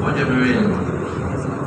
وجب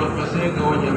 والفسيق وجب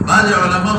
بعض علماء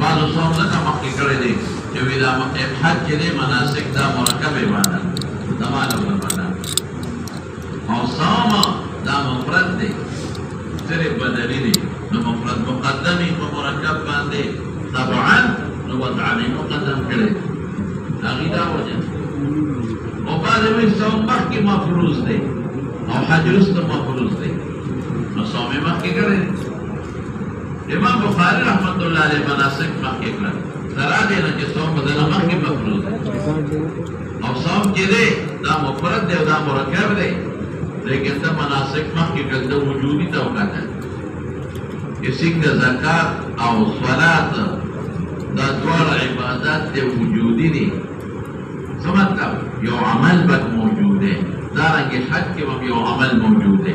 بعضو صوم لکا مخی کرده دی چوی دا حج دی مناسک دا مرکب بانا دا مالا بانا او صوم دا مفرد دی صرف بدلی دی نو مفرد مقدمی پا مرکب بانده طبعا نو وضعانی مقدم کرده آغی دا وجه او بعد وی صوم مخی مفروض دی او حج رست مفروض دی نو صوم مخی کرده امام بخاری رحمت اللہ علیہ مناسک مخی کرد ترا دینا کہ صوم بدنا مخی مفروض اور صوم کی دے دا مفرد دے دا مرکب دے لیکن دا مناسک مخی کرد دا وجودی توقع ہے اسی کا زکاة او صلاة دا دوار عبادات دے وجودی دی سمجھ کا یو عمل بک موجود ہے دارنگی حج کے وقت یو عمل موجود ہے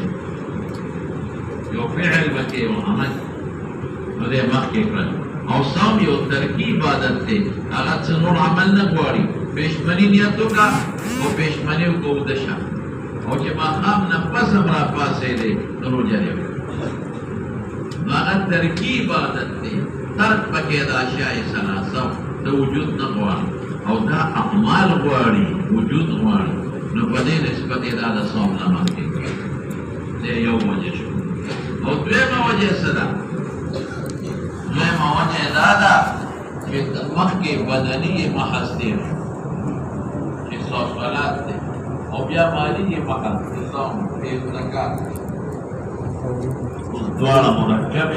یو فعل بک یو عمل ودے مخی کرد او صوم یو ترکی عبادت تے اگر سنور عمل نگواری پیشمنی نیتو کا او پیشمنیو کو دشا او چه ما خام نفس امرا پاسے دے نرو جرے اگر ترکی عبادت تے ترک پکے دا اشیاء سناسو دا وجود نگواری او دا اعمال گواری وجود گواری نو پدے نسبت دا دا صوم نمکی کرد دے یو وجہ شو او دویمہ وجہ صدا دویمہ وجہ دادا کہ مخی بدنی محض دے کہ صلات دے او بیا مالی محض دے صوم فیض زکاة دوارا مرکب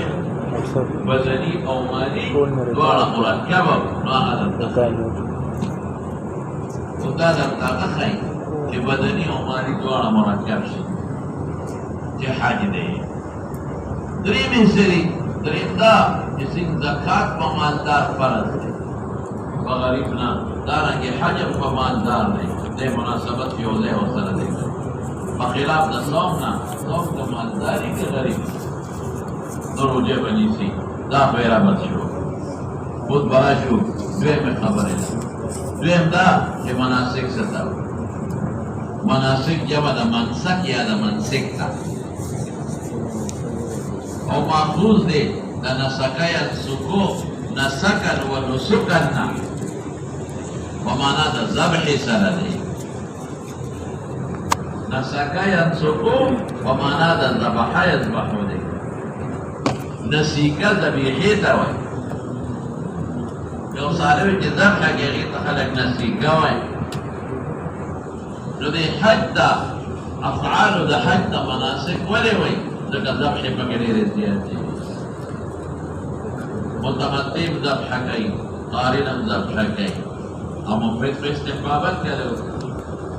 بدنی او مالی دوارا مرکب ناہا دردخل و دادا تاقا خی کہ بدنی او مالی دوارا مرکب شد کہ حاج دے دریم انسری دریم دا جسی زکاة پا مالدار فرض ہے بغریبنا دارنگی حجم پا مالدار ہے دے مناسبت کی علیہ وصلہ دے بخلاف دا صومنا صوم کا مالداری کے غریب دروجہ بنی سی دا پیرا بد شو خود برا شو دویم خبر ہے دویم دا کہ مناسک ستاو مناسک جمع دا منسک یا دا منسک تا او محفوظ دے دا نسکایت سکو نسکن و نسکن نا ومانا دا زبح سر دے نسکایت سکو ومانا دا زبحایت بحو دے نسیکا زبیحی تاوی جو سالوی چی زبحا گیغی تخلق نسیکا وی جو دے حج دا افعالو دا حج دا مناسک ولی وی لکہ ذبح پکڑی رہتی ہے متمتب ذبح کئی قارنم ذبح کئی اور مفرد پر استحبابت کرے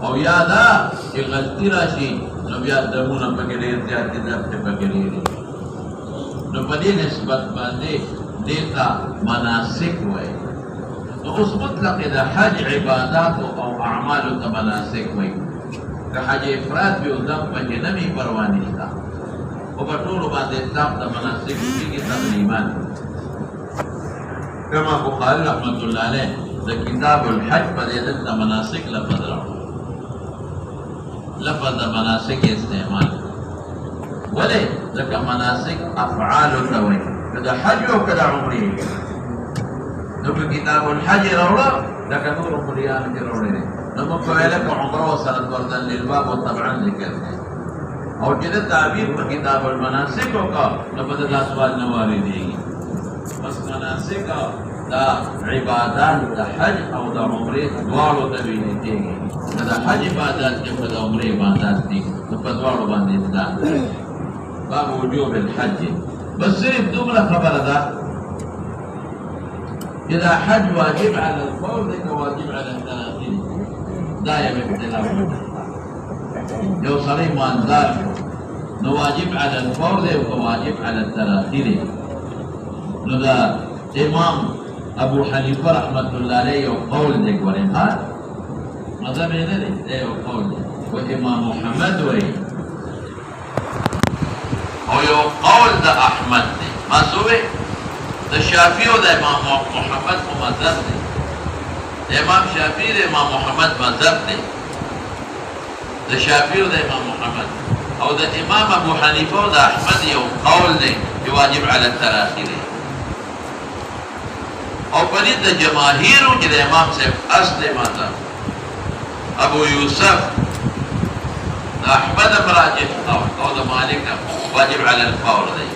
اور یادا کہ غلطی راشی نو بیاد دمونا پکڑی رہتی ہے ذبح پکڑی رہتی نو پدی نسبت باندے دیتا مناسک ہوئے تو اس مطلق دا حج عبادات او اعمال تا مناسک ہوئے کہ حج افراد بھی ادم پکے نمی پروانشتا وبطول بعد الإسلام ده مناسك فيه تقريبا كما بخاري رحمة الله عليه ده كتاب الحج بدأت ده مناسك لفظ لفظ مناسك استعمال وليه ده كمناسك أفعال توي كده حج وكده عمري ده كتاب الحج رولا ده كنور عمريان جروري لما فعلك عمره وصلت وردن للباب وطبعا ذكرته اور جدہ تعبیر پر کتاب المناسک کا نفذ اسوال نواری دے گی بس مناسک دا عبادات دا حج او دا عمرے دوارو تبینی دے گی دا حج عبادات جب دا عمرے عبادات دی نفذ دوارو باندے دا باب وجوب الحج بس صرف دوبلا خبر دا اذا حج واجب على الفور دے واجب على الثلاثين دا یا بابتلاف جو صلي مالدار نو واجب على الفور دے و واجب على التراخی دے نو دا امام ابو حنیفه رحمت الله علیه یو قول دی ګورئ ها مذهب یې نه دی دی یو قول دی و امام محمد وایي او یو قول د احمد دی ما څه وایي د شافعي او د امام محمد په مذهب دی د امام شافعي د امام محمد مذهب دی د شافعي او د امام محمد او د امام ابو حنیفه او د احمد یو قول دی چې واجب علی التراخی دی او پدې د جماهیرو چې د امام صاحب اصل مذهب ابو یوسف د احمد مراجع او د مالک واجب علی الفور دی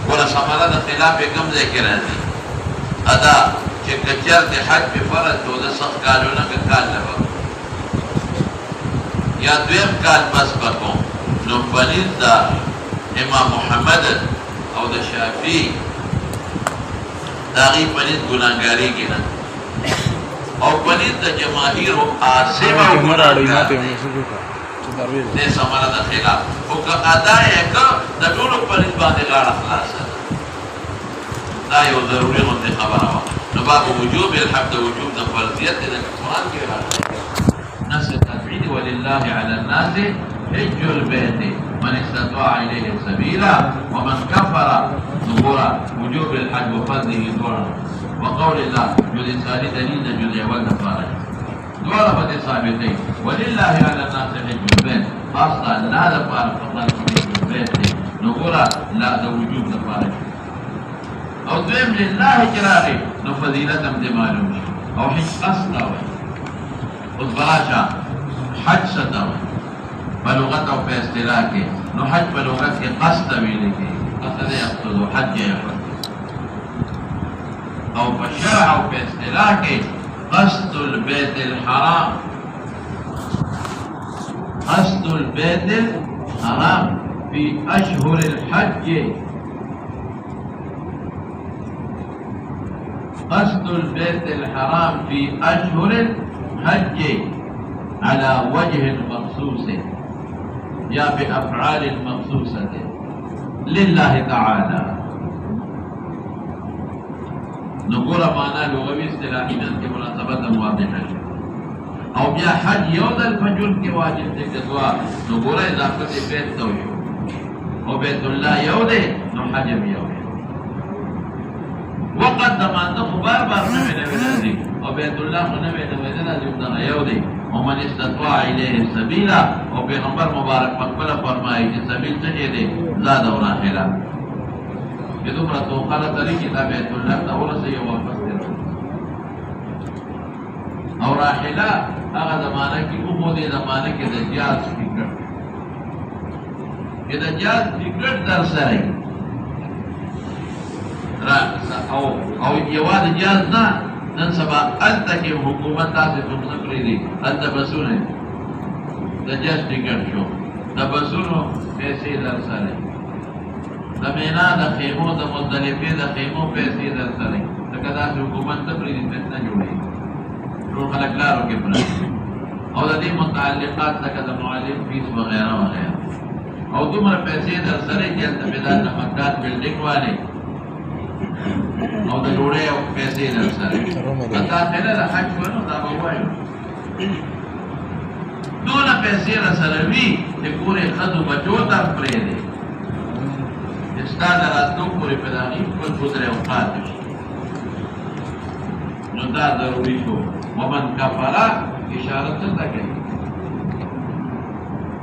ولا ثمره د خلاف کم ځای کې راځي ادا چې کچر د حج په فرض تو د سخت کالونه کې کال لګو یا دویم کال بس پکو نو پنځ د امام محمد او د شافعي داغي پنځ ګناګاری کې نه او پنځ د جماهیر او عاصمه دې سماره د خلاف او که ادا یې که د ټول پنځ باندې غاړه خلاصه دا یو ضروري غونډه خبره وه نو باب وجوب الحمد وجوب د فرضیت د قرآن کې راغلی نص التوحید ولله على الناس حج البيت من استطاع اليه سبيلا ومن كفر نبورا وجوب الحج وفضله دورا وقول الله جزء ثاني دليل جزء اول نفارج دورا بدي ثابتين ولله على الناس حج البيت اصلا لا دفار فضل حج البيت نبورا لا ده وجوب نفارج او دویم لله جراغي نو فضيلتم دي معلوم او حج اصلا اوس براشا حج ستاوي په لغت او په اصطلاح کې نو حج په لغت کې قصد ویل کېږي قصد یقصد حج یقصد او په شرع او په اصطلاح کې قصد البيت الحرام قصد البيت الحرام في اشهر الحج قصد البيت الحرام في اشهر الحج على وجه مخصوص یا بافعال مخصوصه لله تعالى نقول معنا لغوي اصطلاحي کې مناسبت واضحه او بیا حج یو د الفجر کې واجب دی کدوا نقول اضافه بیت تو او بیت الله you the know Hajj you the وقدم ان خبر بار نه ویل او بیت الله نه ویل دا یو دی ومن استطاع الیه السبیل او پیغمبر مبارک خپل فرمایي چې سبیل څه دی زاد او راحله چې دومره توخاله ترې کتاب بیت الله ته ورسې یو واپس دی او راحله هغه زمانہ کې کومه دی زمانہ کې د جاز ټیکټ کې د جاز ټیکټ در سره او یوازې جاز نه نن سبا انت کې حکومت تاسو ته نه کړی دي انت بسونه د جاز ټیکټ شو د بسونو پیسې در سره د مینا د خیمو د مزدلفه د خیمو پیسې در سره ځکه دا حکومت ته پرې نه جوړي ټول خلک لارو کې پره او د دې متعلقات څخه د معلم فیس وغیرہ وغیرہ او دومره پیسې در سره چې د میدان د مکان بلډینګ والے او د جوړې او پیسې در سره اته خلک د حج ونه دا وایي دونه پیسې را سره وی چې پورې خدو بچو ته پرې دي استاد راتلو پورې پیدایي خپل پوتره او پاتې نو دا ضروري شو ومن کفر اشاره څه کوي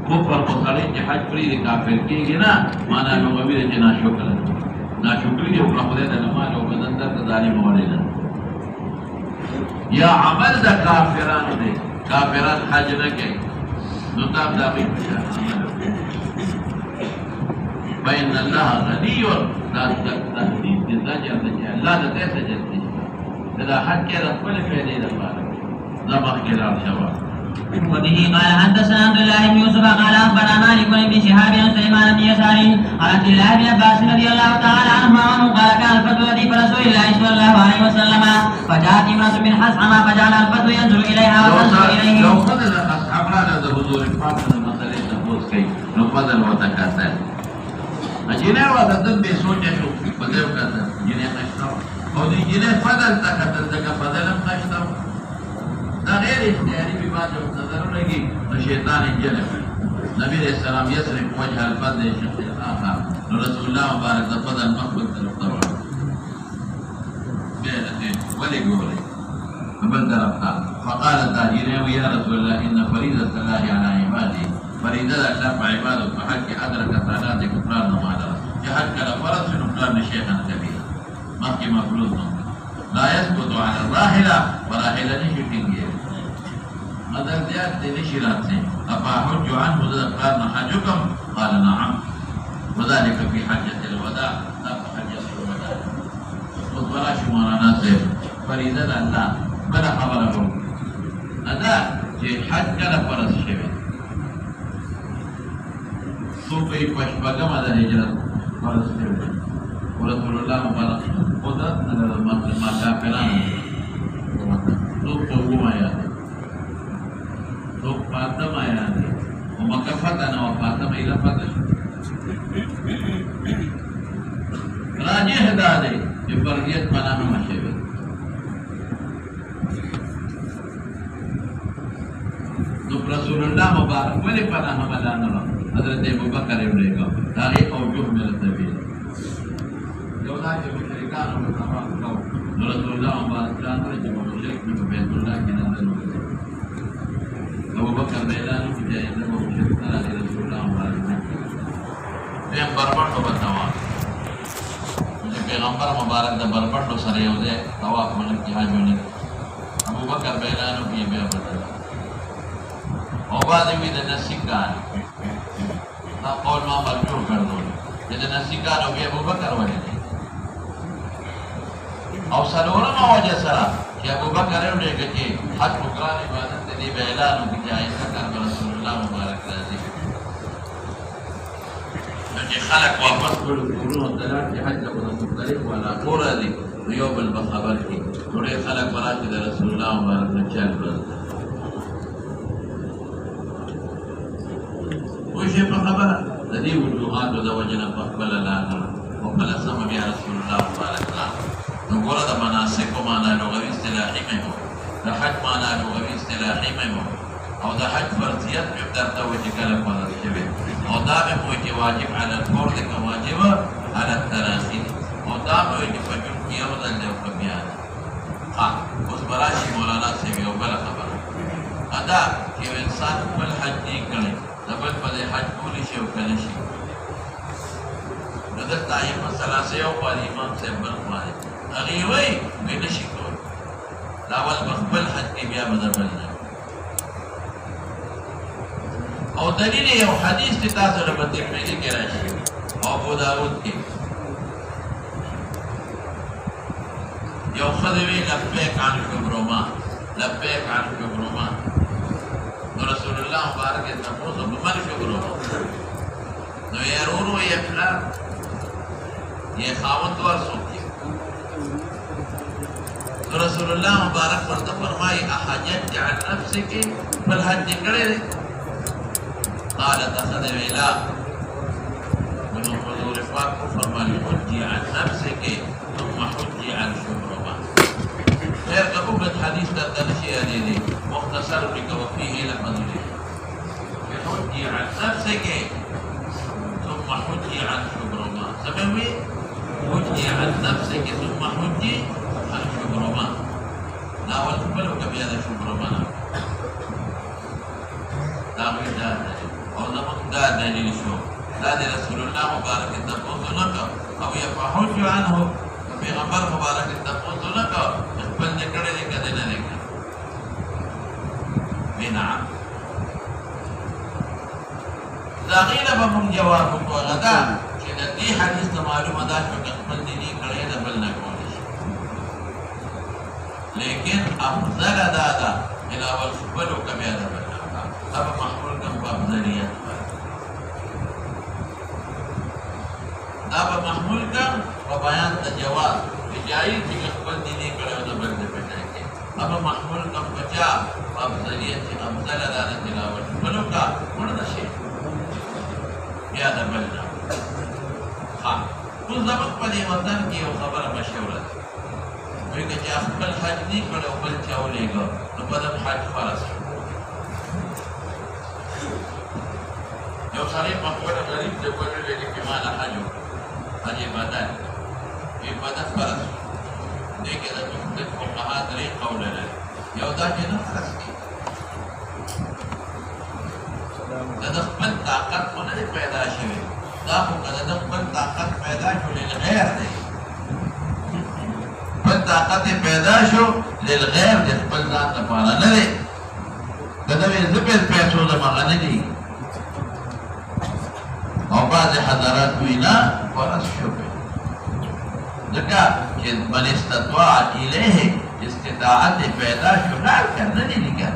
کفر په سره چې حج پرې دي کافر کېږي نه معنا لغوي دی نه شکر ناشکری دی او خدای د مال او بدن درته ظالم وړي یا عمل د کافرانو دی کافران حج نه کوي نو تاب دا به بین الله غنی لا تهدید د ځای د الله د دې سجد دي دا حج کې د خپل فائدې لپاره زمخ کې راځي وبه قال حدثنا عبد الله بن يوسف قال اخبرنا مالك بن شهاب بن سليمان بن يسار عن عبد الله بن عباس رضي الله تعالى عنهما قال كان الفتو رديف رسول الله صلى الله عليه وسلم فجاءت امراه من حسعما فجعل الفتو ينظر اليها وتنظر اليه لو فضل اصحابنا د حضور پاک د مسلې تفوس کوي نو فضل وتکاته اجینه و د دې سوچ شو په دې وکړه جنې نشته او جنه فضل تکتل تکا فضلم نشتاو دا غیر اختیاری بھی بات جو نظر لگی تو شیطان انجلے نبی علیہ السلام یسرف وجه الفضل شخص الآخر رسول الله مبارک دا فضل مقبل تلقتوار بينتين ولي قولي قبل تربها فقال التاجرين يا رسول الله إن فريضة الله على عباده فريضة أشرف عباده فحق أدرك صلاة كفران ومعدرة جهد لفرس نقران شيخا كبيرا مخي مفروض لا يثبت على الراحلة وراحلة نشكين غير مدر ديات نشرات سے أفاحج عنه ذكران حجكم قال نعم وذلك في حجة الوداع لا في حجة الوداع وطلاش مولانا سيف فريضة الله بلا خبره ادا چې حج کله فرض شوی صوفي پشپګم د هجرت فرض شوی ورسول الله مبارک خدا ما کافران تو قوم آیات تو فاطمه آیات ومکه فتنه وفاطمه الى فتنه راجح دا دی چې فرضیت پناه مشوي رسول الله مبارک ولی پناه ملانه حضرت ابو بکر ابن کا تاریخ او جو مل تبی جو دا چې مشرکان او تمام کو رسول الله مبارک جان ته چې مشرک په بیت الله کې نظر وکړي ابو بکر اعلان وکړي چې د مشرکان علی رسول الله مبارک په بربند وبتاوا چې پیغمبر مبارک د بربند سره یو ځای طواف باندې کې حاجونی ابو بکر اعلان وکړي بیا بدل او بعد میں د نسیکان دا قول ما مرجوع کر دو د نسیکان او ابو بکر ولې او سلورم وجه سره چې ابو بکر یې وکړي چې حج وکړه عبادت دې به اعلان وکړي چې کار رسول الله مبارک راځي چې خلق واپس کړو کورونو ته چې حج له مختلف ولا قرا دي یو بل خبر کې ټول خلق ورته د رسول الله مبارک چل وشي فخبره الذي وجوهات وزوجنا فقبل الله وقبل سمع يا رسول الله مبارك الله نقول هذا مناسك ومعنى لغوي اصطلاحي منه ده حج معنى لغوي اصطلاحي منه او ده حج فرضيات بيقدر توجه كلام هذا الشيء او ده بيكون واجب على الفرد كواجب على التراخي او ده بيكون فجر كيوم ذل وكبيان اس براشي مولانا سے بھی اوبلا خبر ادا کہ انسان بل حج نہیں کرے دبل پر حج کولی شي او کنه شي دغه تایم مسله سه او په امام صاحب باندې هغه وی به نشي کول دا ول خپل حج کې بیا بدل نه او دلیل یو حدیث ته تاسو له ترمذی کې راشي او ابو داود کې یو خدوی لبیک عن شبرما لبیک عن شبرما رسول الله مبارک تفوز بمن شکرو نو يرورو يفلا يخاوت ورسوكي رسول الله مبارک ورته فرمای احجت عن نفسك فالحج کړي قالت اخذ ویلا من حضور پاک فرمایي حجي عن نفسك ثم حجي عن شبرما خير قبول حديث تدرشي هذه مختصر بك وفيه لفظ حجي عن نفسك ثم حجي عن شبرما سببي حجي عن نفسك ثم حجي عن شبرما لا والقبلك بهذا شبرما لا وجدان او زمن دا دليل شو لا رسول الله مبارك التفوز لك او يفحج عنه پیغمبر مبارک التفوز لك اقبل نکڑے دے کدے نہ لے بنعم داغینا بمون جواب کو غدا چې د دې حدیث معلومه ده چې خپل دیني کړي نه بل نه کوي لیکن افضل دادا الى والخبل کبه ده اب محمول کم په افضلیت دا به محمول کم په بیان د جواز جایز چې خپل دیني کړي نه بل نه پټای اب محمول کم بچا افضلیت افضل دادا الى والخبل کا ورته شي یا د بلنا اوس زموږ په دې وطن کې یو خبره مشهوره ده ویگه چې خپل حج نی کړی او بل چا ولېږه نو په دغه حج فرض شو. یو سړی په خپله غریب دی ولې ویلي چې ما نه حج وکړو، حج عبادت دی، عبادت فرض شو. دې کې د مختلف فقها درې قوله لري. یو دا چې نه فرض کېږي، د خپل طاقت خو نه دی پیدا شوی، دا خو که د خپل طاقت پیدا شو للغیر دی، خپل طاقت پیدا شو للغیر دی، خپل ځان لپاره نه دی. که د زه په پیسو دمغه نه دي. او بعض حضرات وی نه فرض شو پې، ځکه چې من استطاع الیه استطاعت پیدا شو غیر کر نه دی لیکل.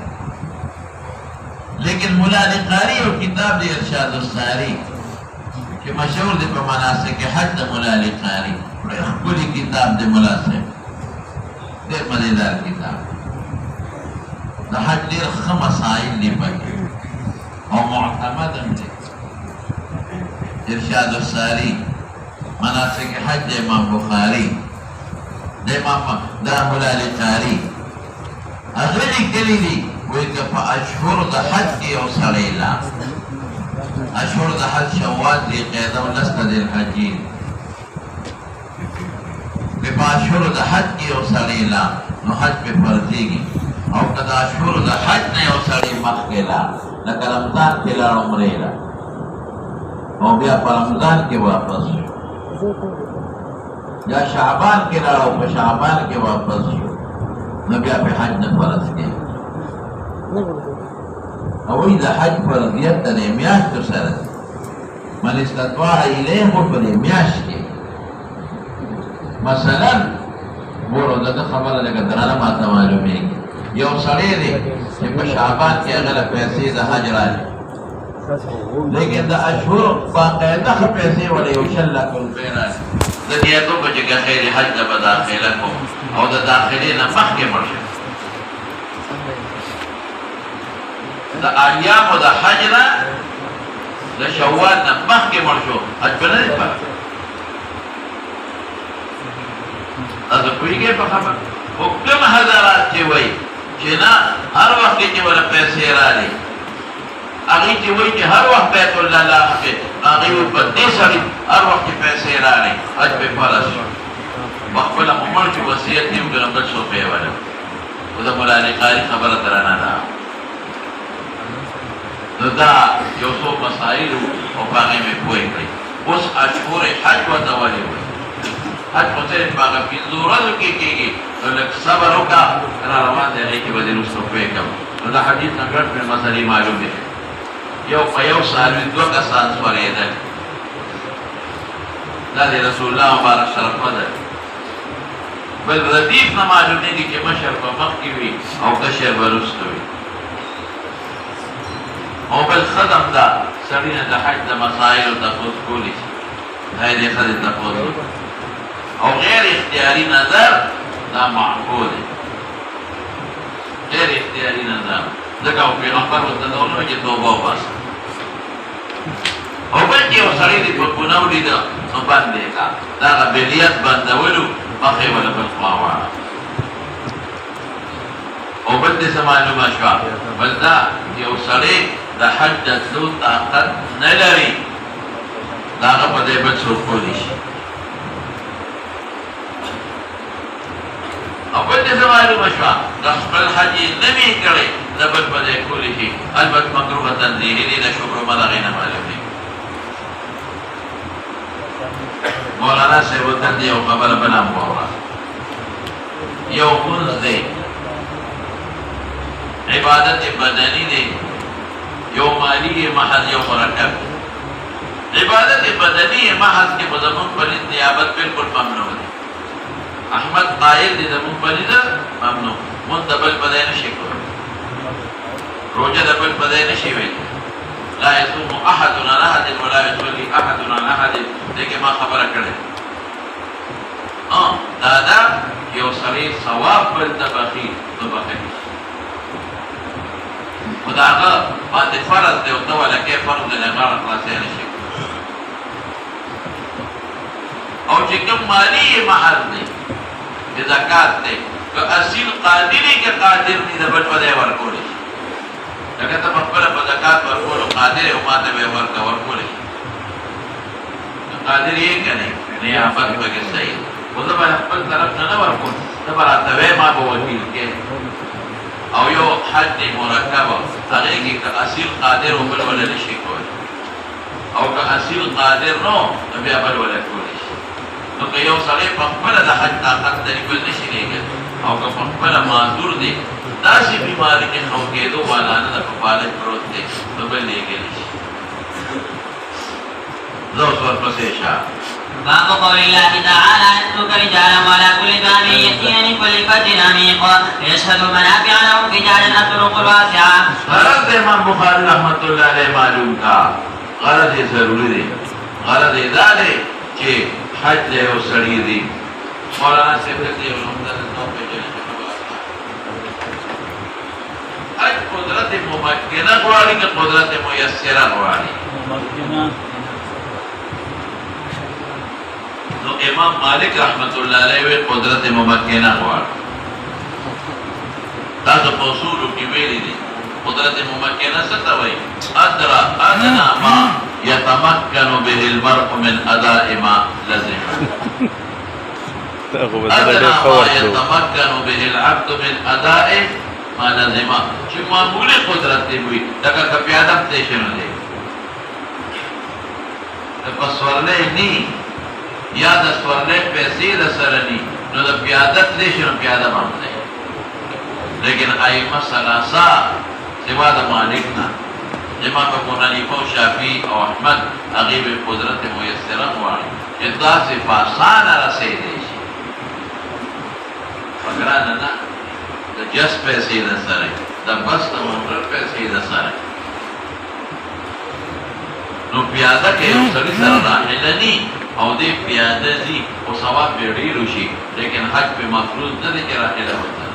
لیکن مولا علی قاری او کتاب دی ارشاد الساری چې مشهور دی په مناسک حج د مولا علی قاری، ښکلی کتاب دی مولا صاحب، ډېر مزېدار کتاب د حج ډېر ښه مسایل دي پکې او معتمد هم دی. ارشاد الساری مناسک حج د امام بخاری د امام د مولا علی قاری هغه لیکلي دي وی که په اشهر د حج کې یو سړی لا اشهر د حج شوال دی قیده و لست دی الحجین که په اشهر د حج کې یو سړی لا نو حج پې فرضېږي. او که د اشهر د حج نه یو سړی مخکې لا لکه رمضان کې لاړ عمرې لا او بیا په رمضان کې واپس شو، یا شعبان کې لاړ او په شعبان کې واپس شو، نو بیا پې حج نه فرض کېږي. او د حج فرضیت د میاشتو سره دی. من استطاع الیه خو په دې میاشت کې مثلا ګورو دغه خبره لکه درانه ماته معلومېږي، یو سړی دی چې په شعبان کې هغه له پیسې د حج راځي، لیکن د اشهر باقاعده ښه پیسې ولا یو 6 لک روپۍ راځي. د نیتو په چې خیر حج ته به داخله کوم او د داخلې نه مخکې مړ شم، د ایامو د حج نه د شوال نه مخکې مړ شو، حج به نه دی فرض. تاسو پوهېږئ په خبره؟ خو کوم حضرات چې وایي چې نه هر وخت کې چې ورله پیسې رالي، هغوی چې وایي چې هر وخت بیت الله لاخ کې، هغوی وایي په دې سړي هر وخت چې پیسې رالي حج پې فرض شو. په خپله خو مړ شو، وصیت یې وکړه بل څوک یې ونه. خو د مولا علی قاري خبره درنه ده. نو دا یو څو مسایل او په هغې مې پوه کړئ. اوس اشهر حج ورته ولې وایي؟ حج خو صرف په هغه 5 ورځو کې کېږي، نو لږ صبر وکړه، را روان دی هغې کې به دې وروسته پوه کړم. نو د حدیث نه ګډ پرې مسلې معلومې شوې. یو په یو څاروي 2 کسان سورېدل، دا د رسول الله مبارک شرفه ده. بل ردیف نه معلومېږي چې مشر به مخکې وي او کشر به وروسته وي. او بل خدم دا سړي نه د حج د مسایلو تپوس کولی شي، دا یې دې ښځې تپوس وکړي. او غیر اختیاري نظر دا معقول دی، غیر اختیاري نظر ځکه او پیغمبر ورته دا ونه وایي چې توبه وباسه. او بل چې یو سړی دې په ګناه ولیده نو بند یې کړه، د هغه بلیت بندولو مخې وله بل خوا واړه. او بل دې څه معلومه شوه؟ بل دا یو سړی د حج د تلو طاقت نه لري، د هغه په ځای بل څوک کولی شي. او بل دې څه معلومه شوه؟ د خپل حج یې نه وي کړی، د بل په ځای کولی شي. البته مکروه تنزیهي دی، د شکر مه د هغې نه معلومېږي. مولانا صاحب ورته دې یو خبره بله هم واوره. یو مونځ دی، عبادت بدنی دی، یو مالی محض یو مرکب. عبادت بدنی محض کې زمون په لید نیابت بالکل ممنوع دی. احمد قائل دی زمون په لید ممنوع، مونځ د بل په ځای نشي کولی، روژه د بل په ځای نشي ویلی. لا يصوم احد عن احد ولا يصلي احد عن احد. دغه ما خبره کړې. دا یو سړی ثواب بل ته بخي نو بخي. خدا هغه باندې فرض دی او ته ولکې فرض دی نه غاړه خلاصې نشي. او چې کوم مالي محل دی، زکات دی که اصیل قادری که قادر دی د بل ودی ورکولی شي لکه ته په خپله په زکات ورکولو قادر یې او ما ته به یې ورکولی شي قادر یې که نه نیابت پکې صحیح خو زه به خپل طرف نه ورکوم ته به راته وایې ما به وکیل کې او یو حج دی مرکبه هغې کې که اصیل قادر و بل وله نشي کولی او که اصیل قادر نو نو بیا بل وله کولی شي نو که یو سړی په خپله د حج طاقت لري بل نشي لېږلی او که په خپله معذور دی داسې بیماري کې خو کېدو والا نه ده په فالج پروت دی نو بل لېږلی شي زه اوس ورپسې شه باب قول الله تعالى يترك رجالا وعلى كل باب يأتين من كل فج عميق ليشهدوا منافع لهم رجالا الطرق الواسعة. غرض امام بخاری رحمت اللہ علیہ معلوم تھا غرض یہ ضروری دی غرض دا دی کہ حج لے او سڑی دی مولانا سے کہتے ہیں حج قدرت ممکنہ غواړي کہ قدرت میسرہ غواړي نو امام مالک رحمت اللہ علیہ قدرت ممکنہ غواړي تاسو په اصولو کې ویلي دي قدرت ممکنہ څه ته وایي ادنى ما يتمكن به المرء من اداء ما لزم ادنى ما يتمكن به العبد من اداء ما لزم چې معمولی قدرت دی وي لکه که پیاده پلی شي نو دی په سورلی نی یا د سورلی پیسې د سره نی نو د پیاده پلی شي نو پیاده به هم دی لیکن ائمه ثلاثه سوا د مالک نه امام ابو حنیفه او شافعي او احمد هغې به قدرت میسره غواړي چې داسې په اسانه رسېدی شي په ګرانه نه د جس پیسې د سره د بس د موټر پیسې د سره نو پیاده کې یو سړي سره راحله ني او دې پیاده ځي خو ثواب به ډېر وشي لیکن حج پې مفروض نه دی چې راحله ورسره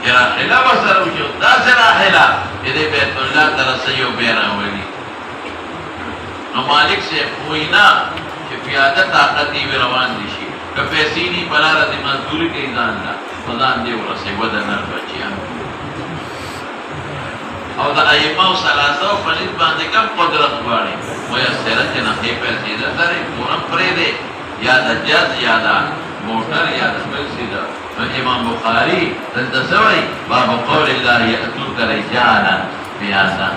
راحله ورسره وشي داسې راحله چې دې بیت الله ته رسوي او بیا راولي نو مالک صاحب وایي نه چې پیاده طاقت یې روان دي شي که پیسې ني په لاره د مزدوري کوي ځان له په ځان دې ورسوي و د نر بچیان او د ائمه ثلاثه په نسبت باندې کم قدرت غواړي میسره چې نه پیسې ده سره پورم پرېږدي یا د جز یا د موټر یا د بل څه ده امام بخاری دلته سوی باب قول الله یأتوک رجالا بیاسا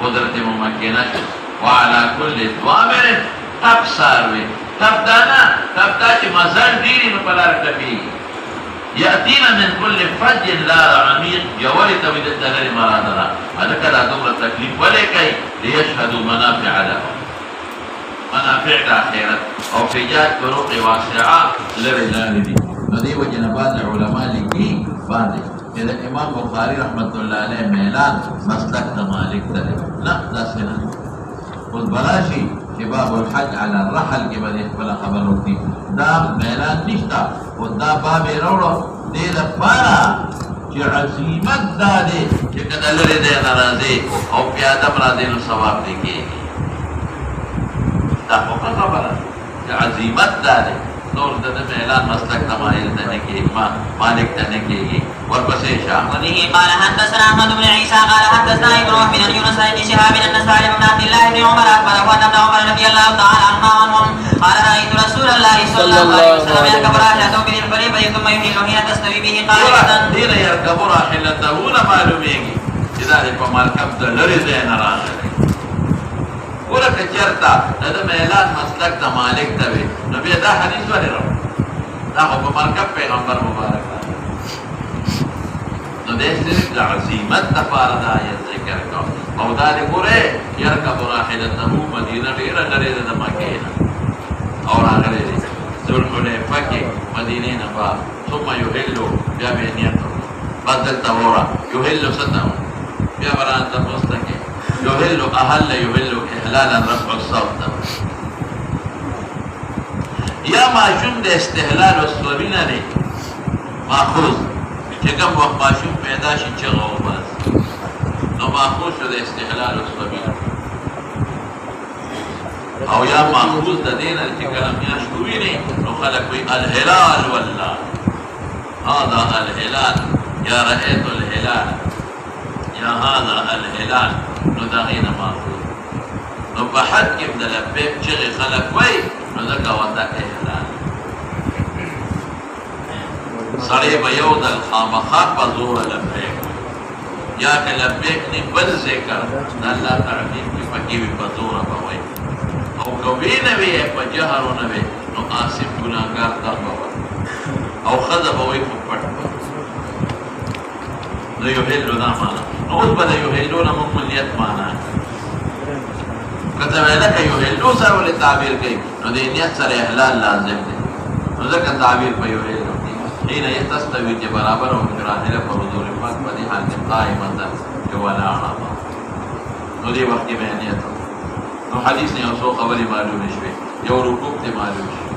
قدرت ممکنه وعلى كل ضامر تب ساروي تب دانا تب دا چې مزل ډېرې نو په لاره ټپېږي یأتینا من كل فج لار عمیق یولې ته وي دلته لرې مراده ده هلکه دا دومره تکلیف ولې کوي لیشهدوا منافع لهم منافع د آخرت او فجاج طرق واسعه لرې لارې دي نو دې وجې نه بعض علما لیکي باندې چې د امام بخاري رحمت الله علیه میلان مسلک د مالک ته دی نه داسې نه اوس به راشي چې باب الحج علی الرحل کې به دې خپله خبر وکړي دا میلان نشته خو دا باب یې راوړو دې دپاره چې عزیمت دا دی چې که د لرې دی نه راځې او پیاده م راځې نو ثواب دې کېږي دا خو ښه خبره چې عزیمت دا دی نور د میلان مسلک تمایل ته نه کېږي مالک ته نه کېږي ورپسې شه وبه قال حدثنا احمد بن عيسى قال حدثنا ابراهيم بن يونس بن شهاب بن سالم بن عبد الله بن عمر اخبره ان ابن عمر رضي الله تعالى عنهم قال رايت رسول الله صلى الله عليه وسلم يركب راحلته بالحليب ثم يهل حين تستوي به قائمه دين يركب راحلته نه معلومیږي چې دا په مرکب د لرې ځای نه راغلی ورکه چېرته د میلان مسلک د مالک ته وي نو بیا دا حدیث ولې راوړو دا خو په مرکب پیغمبر مبارک نو دې صرف د عزیمت دپاره دا آیت ذکر کړو او دا دې ګورې یرکب راحلته مدینه ډېره لرې ده د مکې نه او راغلی دی ذوالحلیفه کې مدینې نه به ثم یحلو بیا به یې نیت وکړو بس دلته وره یحلو څه ته بیا به رانه تپوس ته کې يهل أهل يهل إهلالا رفع الصوت یا ماشوم د استهلال وسوبینه دی ماخوذ چې کوم وخت ماشوم پیدا شي چغه وباس نو ماخوذ شو د استهلال وسوبینه او یا ماخوذ د دین چې کلم میاشت ویني نو خلک وي الهلال والله هذا الهلال یا رأيت الهلال یا هذا الهلال نو دا غینه ماخوذ نو په حد کې د لبیک چې خلک وي نو دا کوته اهلال سړی به یو د خامخا په زور لبیک یا که لبیک نه بل ذکر د الله تعالی په پکې په زور به وي او کوي نه وي په جهر نه وي نو آصف ګناګار دا به او خذ به وي په پټ نو یو هلو دا معنا نو اوس به یو هلو نه مملیت معنا کته ویل کې یو هلو سره ولې تعبیر کوي نو د نیت سره احلال لازم دی نو ځکه تعبیر په یو هلو حين يستوي برابر او راهله پر حضور پاک باندې حال قائمه ده جو ولا عرب نو دی وخت کې بیانیت نو حدیث نه اوسو خبري معلومه شوه یو رکوع ته معلوم شوه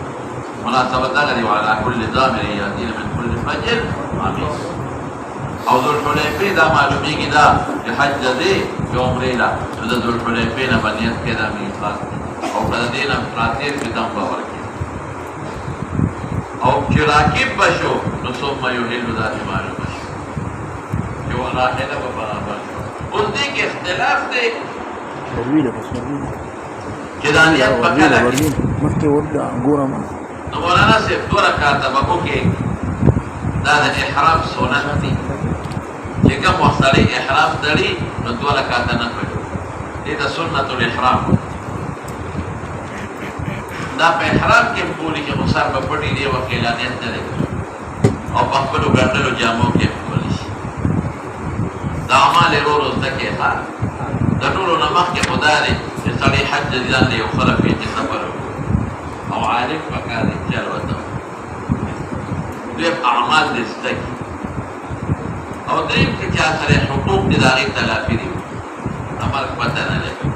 مناسبت ده غري وعلى كل ضامر ياتين من كل فجر امين او ذو الحليفه دا معلومیږي دا چې حج دې یو عمره لا د ذو الحليفه نه باندې کې دا میقات او کله دې نه پراتیر په دم باور او چې راکب بشو نو ثم یحل ذات معلوم شو جو راهله په برابر اوس دې کې اختلاف دی چې دا نیت پکړه مخکې ورته ګورم نو مولانا صاحب دوه رکعاته وکړو کې دا د احرام سنت دي چې کوم وخت احرام تړي نو دوه رکعاته نه پړو دې د سنت الاحرام دا په احرام کې پوری کې مصار په پټي دی وکیل نه تل او په خپل ګټلو جامو کې پوری دا اعمال ورو زکه ښه د ټولو نمخ کې خدای چې سړی حج ځان دی او خلک یې سفر او عارف وکړي چې وته دې اعمال دې زکه او دې کې چې سره حقوق دي دغه تلافي دي عمل پته نه لګي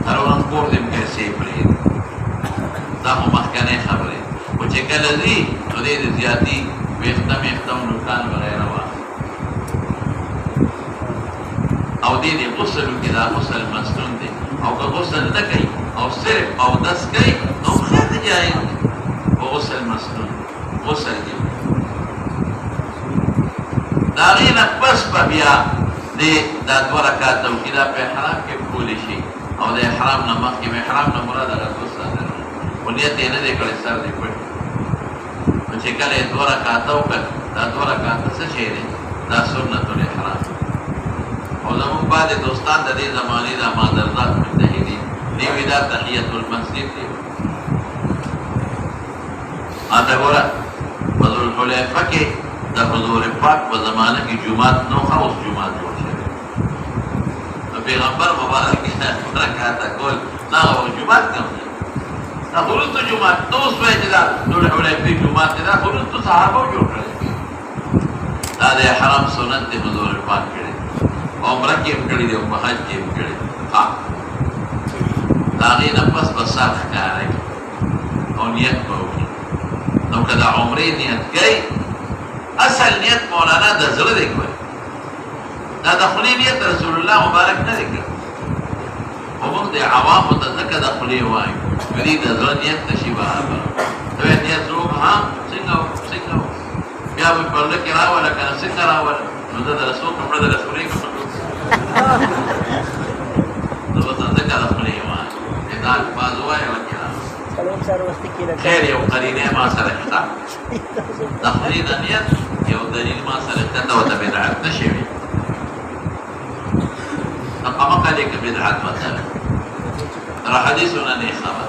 هرون کور دې پیسې پرې دا هم مخکنه خبره او چې کله دې نو دې زیاتی وختم نقصان وغیرہ وا او دې غسل کې دا غسل مسنون دي او که غسل نه کوي او صرف او دس کوي نو خیر دی جایز او غسل مسنون غسل دی دا غینه پس په بیا دې دا دوه رکعات او کدا په حرام کې کول شي او د احرام نه مخکې احرام نه مراد هغه غسل ده ونیت یې نه دی کړی سر دې پټ نو چې کله دوه رکعات او دا دوه رکعات څه شي دي دا سنت الاحرام او زمون بعد دوستان د دې زمانه د مادرزات مجتهدین دی ودا تحیت المسجد دی اته ګوره بدر الحلیفه کې د حضور پاک په زمانه کې جمعات نو خاص جمعات جوړ شوی پیغمبر مبارک برکات کول دا جمعات کوم دا ورته جمعات نو سوي چې دا د حلیفه جمعات دا ورته صحابه جوړ کړل دا د حرام سنت د حضور پاک کړي عمره کې کړي دی او په حج کې کړي ها دا غینه پس بساخ کاری او نیت کوي نو کدا عمره نیت کوي اصل نیت مولانا د زړه دی کوي دا د خلی نیت رسول الله مبارک نه دی کوي ومن د عوام ته ځکه د خلی وایي ودي د زړه نیت تشي برابر دا نیت روح ها څنګه بیا په پرده کې راوړل کنه څنګه راوړل نو د رسول کپڑا د رسولې کپڑا نو ته ځکه د خلی وایي دا بازوای وکړه خیر یو قرینه ما سره ښه تخری د نیت یو دلیل ما سره ته او د بدعت نشوي اقامه کله کې بدعت مثلا را حدیثونه نه خبر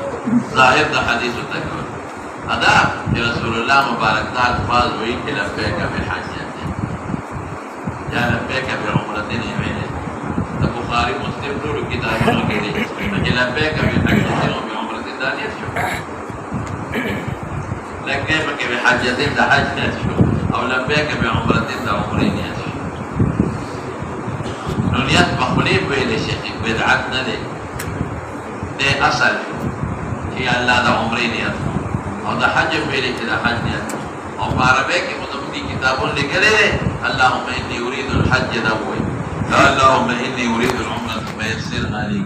ظاهر د حدیث تکو ادا رسول الله مبارک ته الفاظ وی کې لبیک بحجت یا لبیک بعمرة یمینه د بخاری مسلم ټول کتابونو کې دي چې لبیک بحجت لبيك بحجة ده حج نشو او لبيك بعمرة ده عمرين نشو نونيات مخبلين بين الشيخ بدعت ندي ده اصل هي الله ده عمرين نشو او ده حج بين ده حج نشو او عربيك مضمدي كتابون لكله اللهم اني اريد الحج دوي اللهم اني اريد العمرة فيسرها لي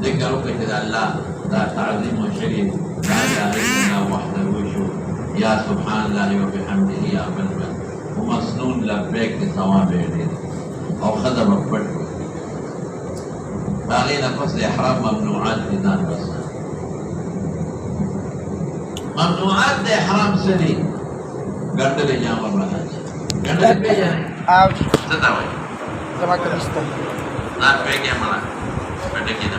ذكر كذا الله لا تعظيم شريف لا اله الا الله وحده وشو يا سبحان الله وبحمده يا بلبل ومسنون لبيك ثواب او خدم الفرد باغينا فصل احرام ممنوعات لدان بس ممنوعات احرام سني قدر يا مرة قدر بيجا ستاوي sama Kristen. لا بيجا مرة بدك كده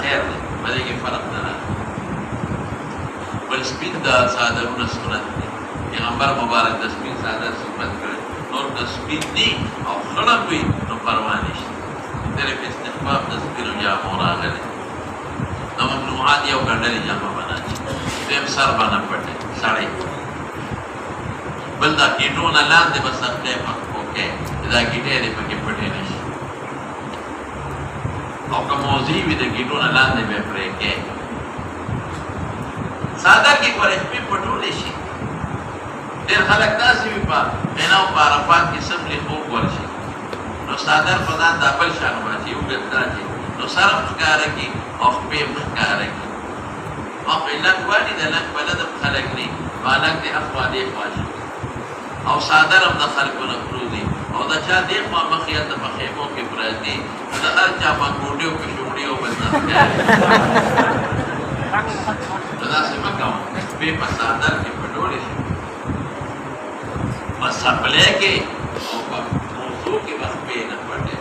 خیر دی بلې کې فرق نه راځي بل سپین دا صادرونه سنت دي پیغمبر مبارک د سپین صادر صفت کړ نور د سپین دي او خړه وي نو پروا نشته تیرې په استحباب د سپینو جامو راغلي نو ممنوعات یو ګڼلې جامه بناچي دیم سر باندې پټه ساړې بل دا کېټونه لاندې بس خپل پکې دا کېټې دې پکې پټې نشي او کموزی وی د گیټونو لاندې به پرې کې ساده کې پرې په پټولې شي ډېر خلک داسې وي په بناو په عرفات کې سم له خوب ورشي نو ساده په ځان د خپل شان باندې یو ګټاږي نو سره ښکارا کې او په ښکارا کې او علت وادي د لک بلد خلک نه مالک دې اخوالي خواږي او ساده هم د خلکو نه پروزي او دا چا دې په مخیات په خیمو کې پراځي دا هر چا په ګوډیو کې شوړیو بدل دا څه مکو په ساده کې پټولې بس خپلې کې او په موضوع کې بس په نه پټه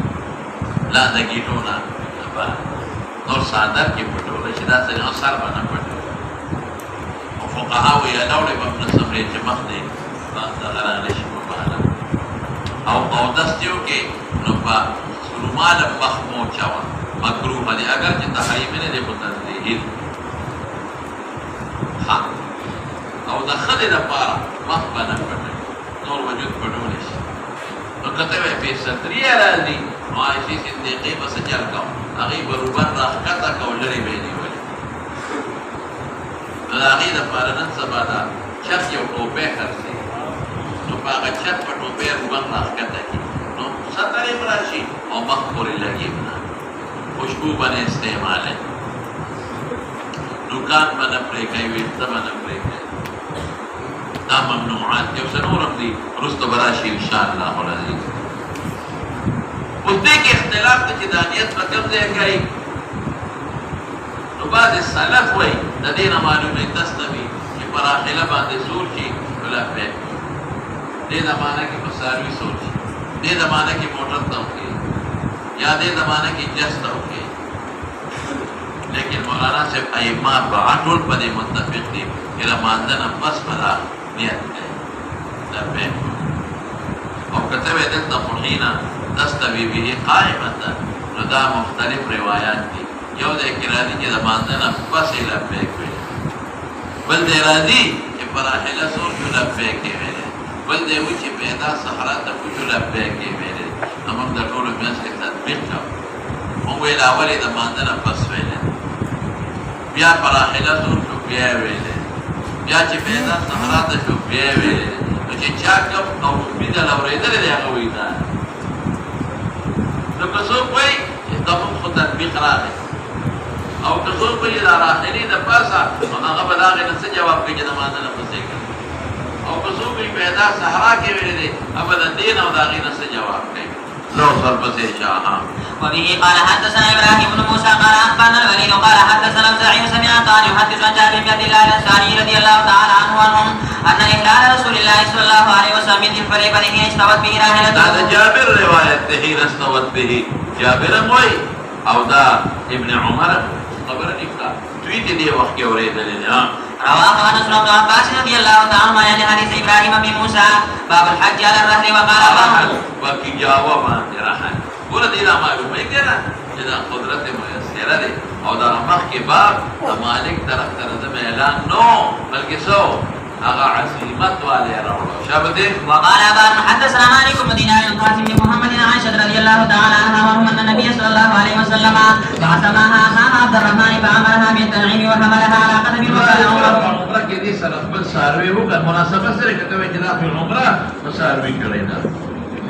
لا د گیټونا نور ساده کې پټولې چې دا څنګه اثر باندې پټه او فقها وی الاولې په نسبې چې مخ دې دا غرانه شي په حاله او دستیو کې نو په سلومال مخمو چاوا مکروه دي اگر چې تحریم نه دي متنزهین ها او د خدای لپاره مخ باندې پټه نور وجود پټول شي نو کته په ستریا راځي عائشہ صدیقہ بس چل کا هغه بروبر راخته کولري به دی ولی هغه د لپاره نن سبا دا چت یو ټوپه خرڅي نو هغه چت په ټوپه روبر راخته کی نو ستاره براشي او مخ پورې لګي خوشبو باندې استعمال ہے دکان باندې پرې کوي ویته باندې پرې کوي دا ممنوعات یو سنورم دي رستو براشي ان شاء الله العزيز اوس دې کې اختلاف د جدانیت په کوم ځای کوي نو بعض سلف وایي د دې نه معلومه تستوي چې پر اخله باندې زور شي ولا په دې زمانہ کې مساروي سوچ دې زمانہ کې موټر ته وکي یا دې زمانہ کې جست وکي لیکن مولانا صاحب ائمه بعضول په دې متفق دي چې رمضان بس بلا نیت ده دا په او كتب دلتا محینا تستوی به قائمتا نو دا مختلف روایات دی یو دا اکرادی چه دا ماندنا پسی لبیک ویلی بل دا ارادی چه پراحله سور جو لبیکی ویلی بل دا وی چه پیدا صحرات دا جو لبیکی ویلی امام دا طول میانس که تطبیق کب مون ویل اولی دا ماندنا پس ویلی بیا پراحله سور جو بیا ویلی بیا چه پیدا صحرات دا جو بیا ویلی نو چه چاکم او بیده لوریدر دی اگوی دا نو کسوک وی دفن خود تطبیق راغی او کسوک وی دا راحلی دا پاسا اغا بداغی نسا جواب کئی جدا ماندنا پسی کر او کسوک وی پیدا صحرا کے ویلی دی ابدا دین او داغی نسا جواب کئی لو سر پسی شاہاں وبه قال حدثنا ابراهيم بن موسى قال اخبرنا الوليد قال حدثنا الزعيم سمع قال يحدث عن جابر بن عبد الله الانصاري رضي الله تعالى عنه عنهم ان اهلال رسول الله صلى الله عليه وسلم من الفريق حين استوت به راحلته. هذا جابر روایت حين استوت به جابر موي او دا ابن عمر خبر نکتا تویت دی وقت کے اوریدلین رواه انس بن عباس رضي الله تعالى عنهما عن حديث ابراهيم بن موسى باب الحج على الرحل وقال رحل وکی جواب رحل پورا دینا معلوم ہے کہ نا جدا قدرت میسره دی او دا مخ کے باب مالک طرف ترزم اعلان نو بلکہ سو اغا عزیمت والے روڑو شابده وقال ابان حدثنا مالك بن دينار القاسم بن محمد عائشة رضي الله تعالى عنها وهم ان النبي صلى الله عليه وسلم بعث معها اخاها عبد الرحمن فامرها بالتنعيم وحملها على قدم وقال عمره کے دی سرف بل ساروی ہو کر مناسبت سے کہتے ہیں جناب عمره ساروی کرے نا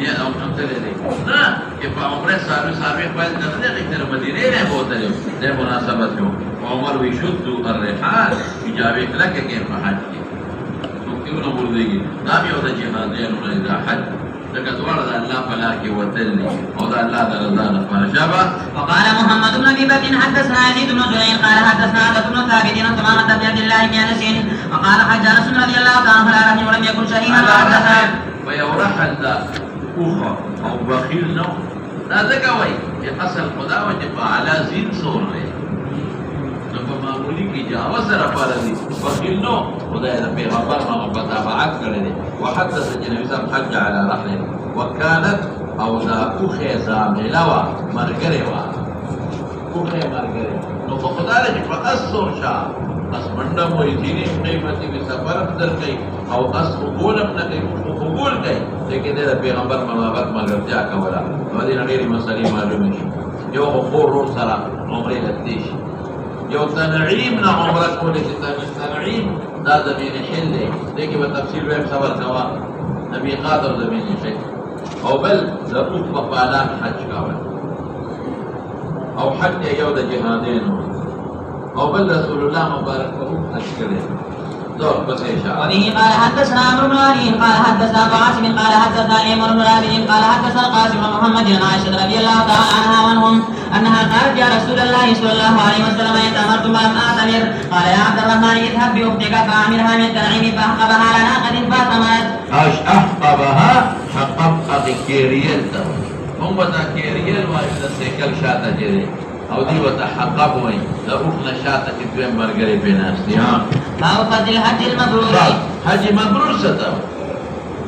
یہ او تمثلے دی نا کہ عمره ساروی پہل کرنے کے تر مدینے نے ہوتا ہے دے مناسبت ہو عمر ويشد الرحال اجابه لك كيف حج كيف نقول ذي نام يوضع جهادين ولا حج لقد ورد الله فلاك وتلني وضع الله درزان فنشابه. وقال محمد بن ابي بكر حدثنا يزيد بن زريع قال حدثنا عبد بن ثابت عن تمامة بن عبد الله بن انس وقال حج انس رضي الله تعالى عنه لا رجل ولم يكن شهيدا حدثنا ويورحل ذا اوخه او بخيل نو هذا قوي يقصر خدا وجب على زين صوره نو معمولی کی جاوز رفارضی بخیل نو خدای دا پیغمبر مطابعات کرده وحدث النبي صلى الله عليه وسلم حج على رحله وكانت او دا کوخه زاملوا مرګره وا کوخه مرګره نو خدای دې په اسور شاه اس منډه مو یتینی قیمتي به سفر در کوي او اس قولم نه کوي قبول کوي لیکن دا پیغمبر مطابعت ملګرتیا کوله ودی نړۍ مسلې معلومه شي یو خور ور سره عمره لتیش یو تنعیم نا عمرت کو لیکن تنعیم دا زمین حل ہے لیکن بتفصیل ویم صبر کوا نبی قادر زمین شک او بل لروف بقالات حج کاول او حج یو دا جهادین او بل رسول اللہ مبارک کو حج کرے دور بس اشاء وبه قال حدثنا عمرو بن علي قال حدثنا ابو عاصم قال حدثنا ايمن بن رابع قال حدثنا القاسم بن محمد عن عائشه رضي الله تعالى عنها وعنهم انها قالت يا رسول الله صلى الله عليه وسلم اتمرت ولم اعتمر قال يا عبد الرحمن اذهب باختك فاعملها من التنعيم فاحقبها على ناقه فاعتمرت احقبها حقب كيريل هم بتا كيريل واحد سيكل شاته جري او دی وتحقب وي لروح نشاطه كتوين مرغري بيناس دي ها باب فضل الحج المبرور حج مبرور ستا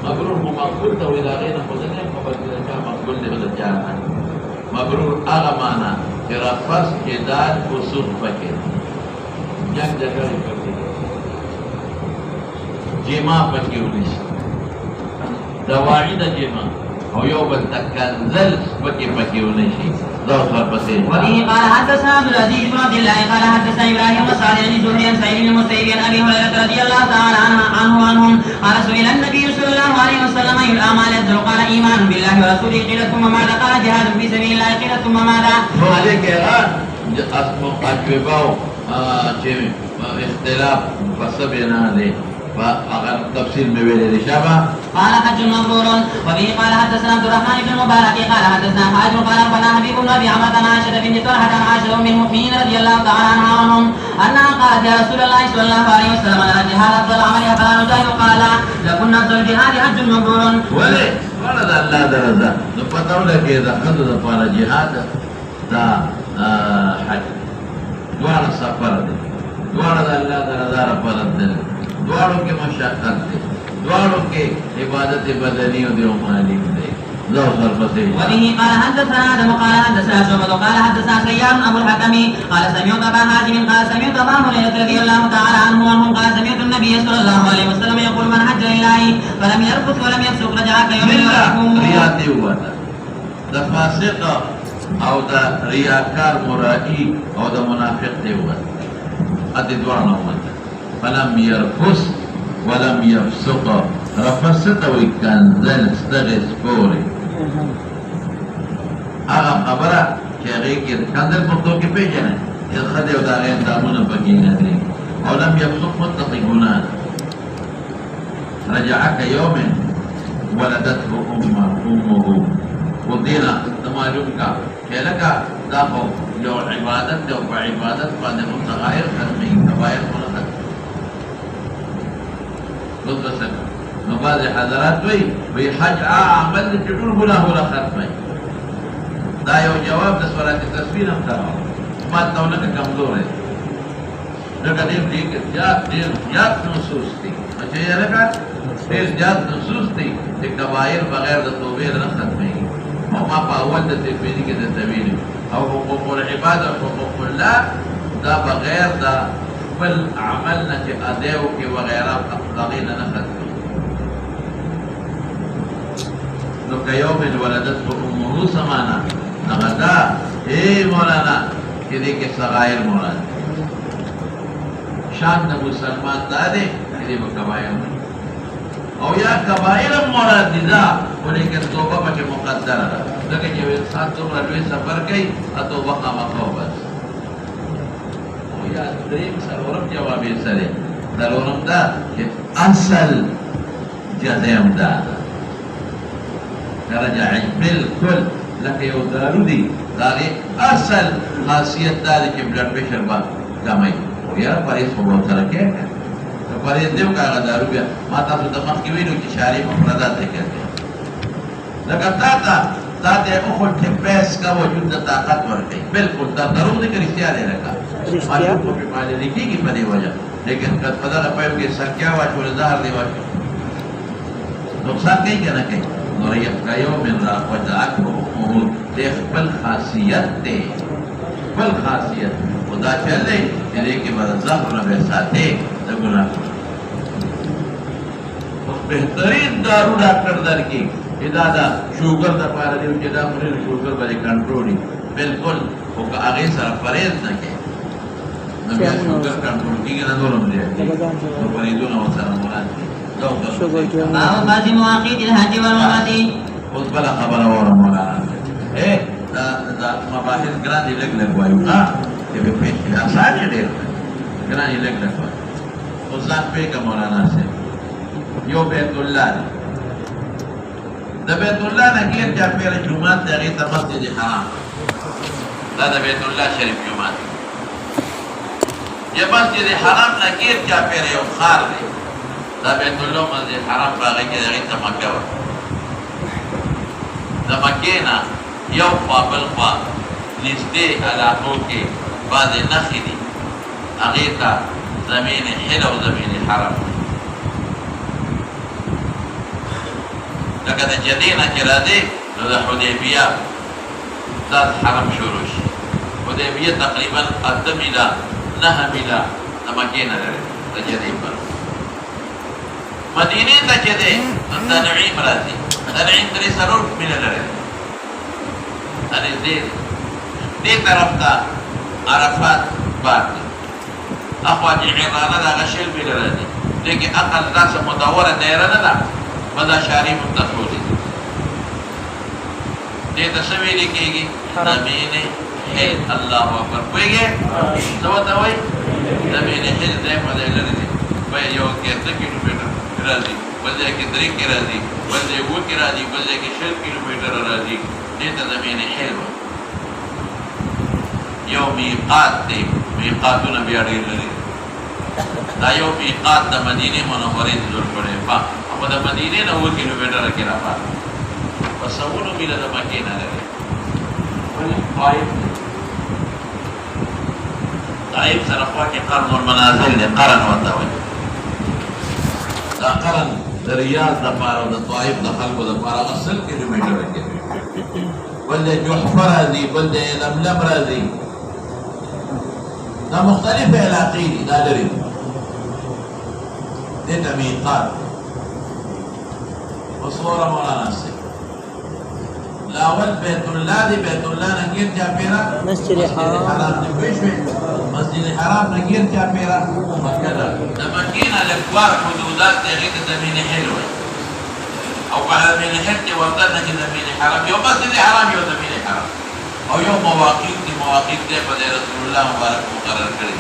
مبرور هو مقبول تو الى غير خدنه فضل كان مقبول له جانا مبرور اغمانا رفس كداد وسوق فكر جنگ جگہ کرتے جما پکیونیش دواعی دا جما او یو بل تکنزل پکیونیش دوسر پسے وبه قال حدثنا عبد العزيز بن عبد الله قال حدثنا ابراهيم وسعد بن زهري عن سعيد بن المسيب عن ابي هريره رضي الله تعالى عنه وعنهم قال سئل النبي صلى الله عليه وسلم اي الاعمال افضل قال ايمان بالله ورسوله قيل ثم ماذا قال جهاد في سبيل الله قيل ثم ماذا عليك يا اسمو اجوباو اختلاف فسبنا عليه فأغل تفصيل مبيل الشابة قال حج مبرور. وبه قال حدثنا عبد الرحمن بن المبارك قال حدثنا حاجم قال اخبرنا حبيب بن ابي عمرو عن عائشه بنت طلحه عن عائشه ام المؤمنين رضي الله تعالى عنها عنهم انها قالت يا رسول الله صلى الله عليه وسلم لا جهاد افضل عمل فلا نجاهد قال لكنا افضل الجهاد حج مبرور. ولي ولد الله درزا نفتح لك اذا خذ فعل جهاد دا حج دوار السفر دي دوار الله درزا رفضل دواروں کے مشاقت دے دواروں کے عبادت بدنی و دیو مالی دے ذو ضربتے وبه قال حدثنا آدم قال حدثنا شعبة قال حدثنا سيار أبو الحكم قال سمعت أبا حازم قال سمعت أبا هريرة رضي الله تعالى عنه وعنهم قال سمعت النبي صلى الله عليه وسلم يقول من حج لله فلم يرفث ولم يفسق رجع كيوم ولدته ریاتی ہوا تھا دا فاسق او دا ریاکار مرائی او دا منافق تے ہوا تھا ادی دوارنا ہوا تھا فلم يرفث ولم يفسق رفثت وی کنزل ستغس پوری آغا خبرہ کہ غیقی کنزل پختو کی پیجن ہے یہ خدے و دا غیر دامون پکینا دے ولم يفسق متقی گناہ رجعك يوم ولدته أمه ودينا تمالون کا کہلکا داخو جو عبادت جو عبادت بعد متغير ختمی کبائر منخط لطفا نباز حضرات وی حج عمل جدول گناہ ولا ختمی دا یو جواب دا سورات تصویر ہم تراؤ بات تولکا کمزور ہے لیکن دیر زیاد نصوص تھی اچھا یہ لکھا دیر زیاد نصوص تھی کہ کبائر بغیر دا توبیر نہ ختمی وما باول دا تفیدی کے دا طویلی او حقوق العباد و حقوق اللہ دا بغیر دا بل عملنا چی ادیو کی وغیرہ اقلاقین نہ ختمی نو کیوم ولدت امه سمانا نغدا اے مولانا کہ دیکھ صغائر مولانا شان دا مسلمان دارے کہ دیکھ کبائر مولانا او یا کبائر مراد دا ولیکن توبہ پاک مقدر دا لیکن جو انسان تو رلوی سفر گئی توبہ خامخو بس او یا دریم سرورم جوابی سرے درورم دا کہ اصل جزیم دا رجعی بالکل لکہ یو دارو دی داری اصل خاصیت داری کہ بلڈ پریشر با کمی او یا پریس خوبو سرکے پریز دیو کا دارو بیا ما تاسو د مخ کې ویلو چې شاری مفردات ذکر دي لکه تا ته اخو ته پیس کا وجود د طاقت ورکړي بالکل دا درو ذکر اختیار یې راکا ماشو په باندې لیکيږي په دې وجه لیکن کله په دا پېو کې سکیا واچو زهر دی واچو نقصان کوي کنه کوي نو یې کایو من را وجاک او د خپل خاصیت ته خپل خاصیت خدا چلے دې کې بعد زهر نه ساتي د ګناه بہترین دارو ڈاکٹر در کی ادادا شوگر دا پارا دیو جدا مرین شوگر بلے کنٹرولی بالکل وہ آگے سر پریز نہ کے نبیہ شوگر کنٹرول کی گنا دورم دیا تو پریدو نو سر مران کی باب بعض مواقیت الحج والعمرة خود بلا خبر اور مولانا اے دا مباحث گرانی لگ لگوائیو کہ بے پیش آسان ہے دیر گرانی لگ لگوائیو خودزان پہ کا مولانا سے یو بیت اللہ دی دا بیت اللہ نگیر جا پیر جمعات دی اغیتا مسجد حرام دا بیت اللہ شریف جمعات یہ مسجد حرام نگیر جا پیر یو خار دی دا بیت اللہ مسجد حرام باغی کی اغیتا مکہ ور دا مکینا یو خوابل خواب نزدے علاقوں کے بعد نخی دی اغیتا زمین حل و زمین حرام لکه د جدینه کې راځي نو د حدیبیه دا حرم شروع شي حدیبیه تقریبا 8 میله 9 میله د مکې نه لري د جدین پر مدینه ته چې ده تنعیم راځي تنعیم درې سرور میله لري ان دې طرف ته عرفات باد اخوا جعرانه دا غشل میله راځي لیکن اقل راس مدوره دایره نه ده مدا شاری متخوزی دیتا سوی لکھے گی زمین حل اللہ اکبر کوئی گئے سوتا ہوئی زمین حل دے مدے لردی بھئی یو کہتا کلومیٹر رازی بلدے کی 3 کی رازی بلدے 2 کی رازی بلدے کی 6 کلومیٹر رازی دیتا زمین حل یو میقات دے میقاتو نبی اڑی لردی دا یو میقات دا مدینه منورین ذل پڑے پا و دا مدینه نه 2 کیلومیٹر کې را پات و سوونو میله د مکې نه لري طائف سره خوا کې قرن المنازل دی قرن ورته وایي دا قرن د ریاض دپاره او د طائف د خلکو دپاره هغه 100 کیلومتره کې بل د جحفه راځي بل د لملم راځي دا مختلفې علاقې دي دا لري دې ته میقات وصوره مولانا سي لاول بیت الله دی بیت الله نه غیر چاپیرا مسجد حرام دی پېښوي مسجد حرام نه غیر چاپیرا مکه ده د مکې نه لکوار حدودات د غیر زمینه حلوه او په زمینه حلوه ورته نه زمینه حرام یو مسجد حرام یو زمینه حرام او یو مواقیت دی مواقیت دی په رسول الله مبارک مقرر کړی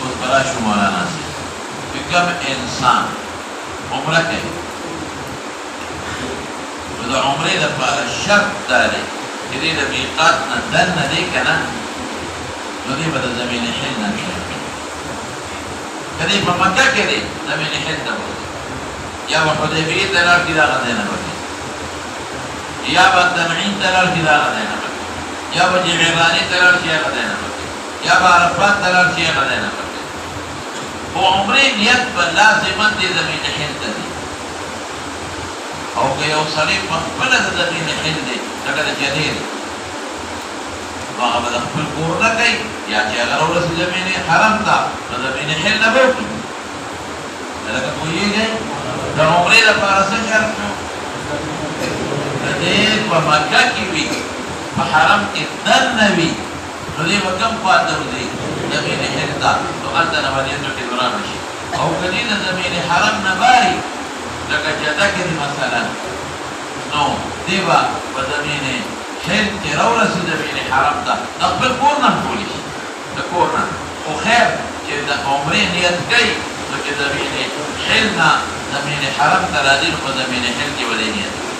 اوس براشو مولانا سي کوم انسان عمره کوي د عمرې لپاره شرط دا دی چې دې د میقات نه دننه دی که نه نو دې به د زمین حل نه وي که دې په مکه کې دی زمین حل ته به یا به حدیبیې ته لاړ شي د هغه ځای نه به یا به تنعیم ته لاړ شي د هغه ځای نه به یا به جعراني ته لاړ شي هغه ځای نه به یا به عرفات ته لاړ شي هغه ځای نه به خو عمرې نیت به لازما دې زمین حل ته دی او که یو سړی په خپله د زمین حل دی لکه د جدې دی نو هغه به د خپل کور نه کوي یا چې هغه راورسي زمین حرم ته نو زمین حل نه به وکړي لکه پوهېږئ د عمرې لپاره څه شرط شو د دې په مکه کې وي په حرم کې دننه وي نو دې به کوم خوا ته وځي زمین حل ته نو هلته نه به دې ټکې ورانه شي او که دې د زمین حرم نه باري لکه جده کې دي مثلا نو دی به په زمین حل کې راورسي زمین حرم ته د خپل کور نه کولی شي د کور نه خو خیر چې د عمرې نیت کوي نو چې زمین حل نه زمین حرم ته راځي نو په زمین حل کې به دې نیت کوي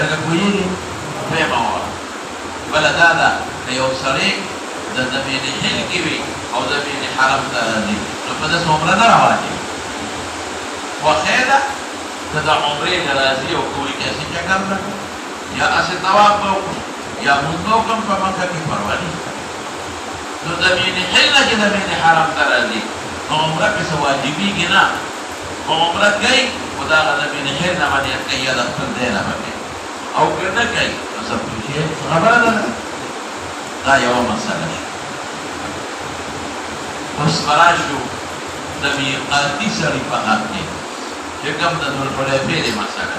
لکه پوهېږي دویمه وه بله دا ده که یو سړی د زمین حل کې وي او زمین حرم ته راځي نو په داسې عمره نه راواجبي وخیره که د عمرې نه راځي او کوي که هسې چکر نه یا هسې طواف به وکړو یا مونځ به وکړم په مکه کې پروا نه نو زمین حل نه چې زمین حرم ته راځي نو عمره پسې واجبېږي نه خو عمره کوي خو د هغه زمین حل نه به نیت کوي یا د خپل ځای نه به کوي او که نه کوي نو سبتوشي خبره ده دا یوه مسله شو اوس به راشو د میقاتي سړي په حق کې چې کوم د ذوالحلیفې دی مسله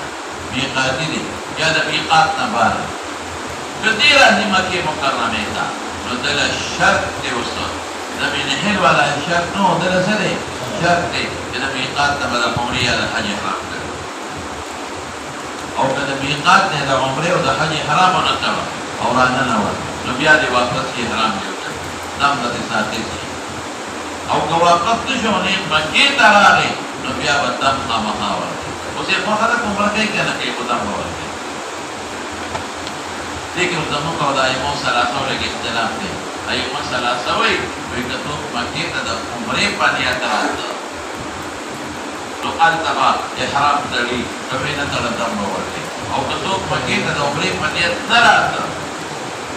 میقاتي دی یا د میقات نه بار که دې راځي مکې مکرمې ته نو دله شرط دی اوس زمین حل والا شرط نو دله څه دی شرط دی چې د میقات نه به د عمرې یا د حج احرام کوي او که د میقات نه د عمرې او د حج احرام ونه کوه او راننوه نو بیا دې واپس احرام دې وکړي دا هم داسې ساتي شي او که واپس نشو نه مکې ته راغی نو بیا به دم خامخا ورکړي اوس یې خوښه ده که عمره کوي که نه کوي خو دم به ورکړي دې کې زموږ او د ائمو ثلاثه لږ اختلاف دی ائمه ثلاثه وایي که څوک مکې ته د عمرې په نیت راته نو هلته به احرام تړي که پرې نه تړه دم به ورکړي او که څوک مکې ته د عمرې په نیت نه راته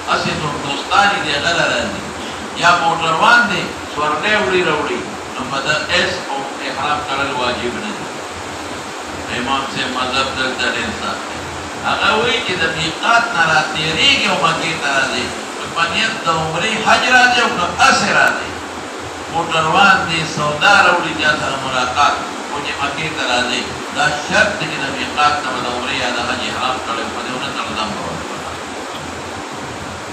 هسې دوستان یې دی هغه له راځي یا موټروان دی سورلی وړي راوړي نو په د ایس او احرام تړل واجب نه دي امام صاحب مذهب دلته ډېر صاف دی هغه وایي چې د میقات نه راتېرېږي او مکې ته راځي په نیت د عمرې حج راځي او که هسې راځي موټروان دی سودا راوړي چا سره ملاقات خو چې مکې ته راځي دا شرط دی چې د میقات نه به د عمرې یا د حج احرام تړی په دې ونه تړه دم به ورکړي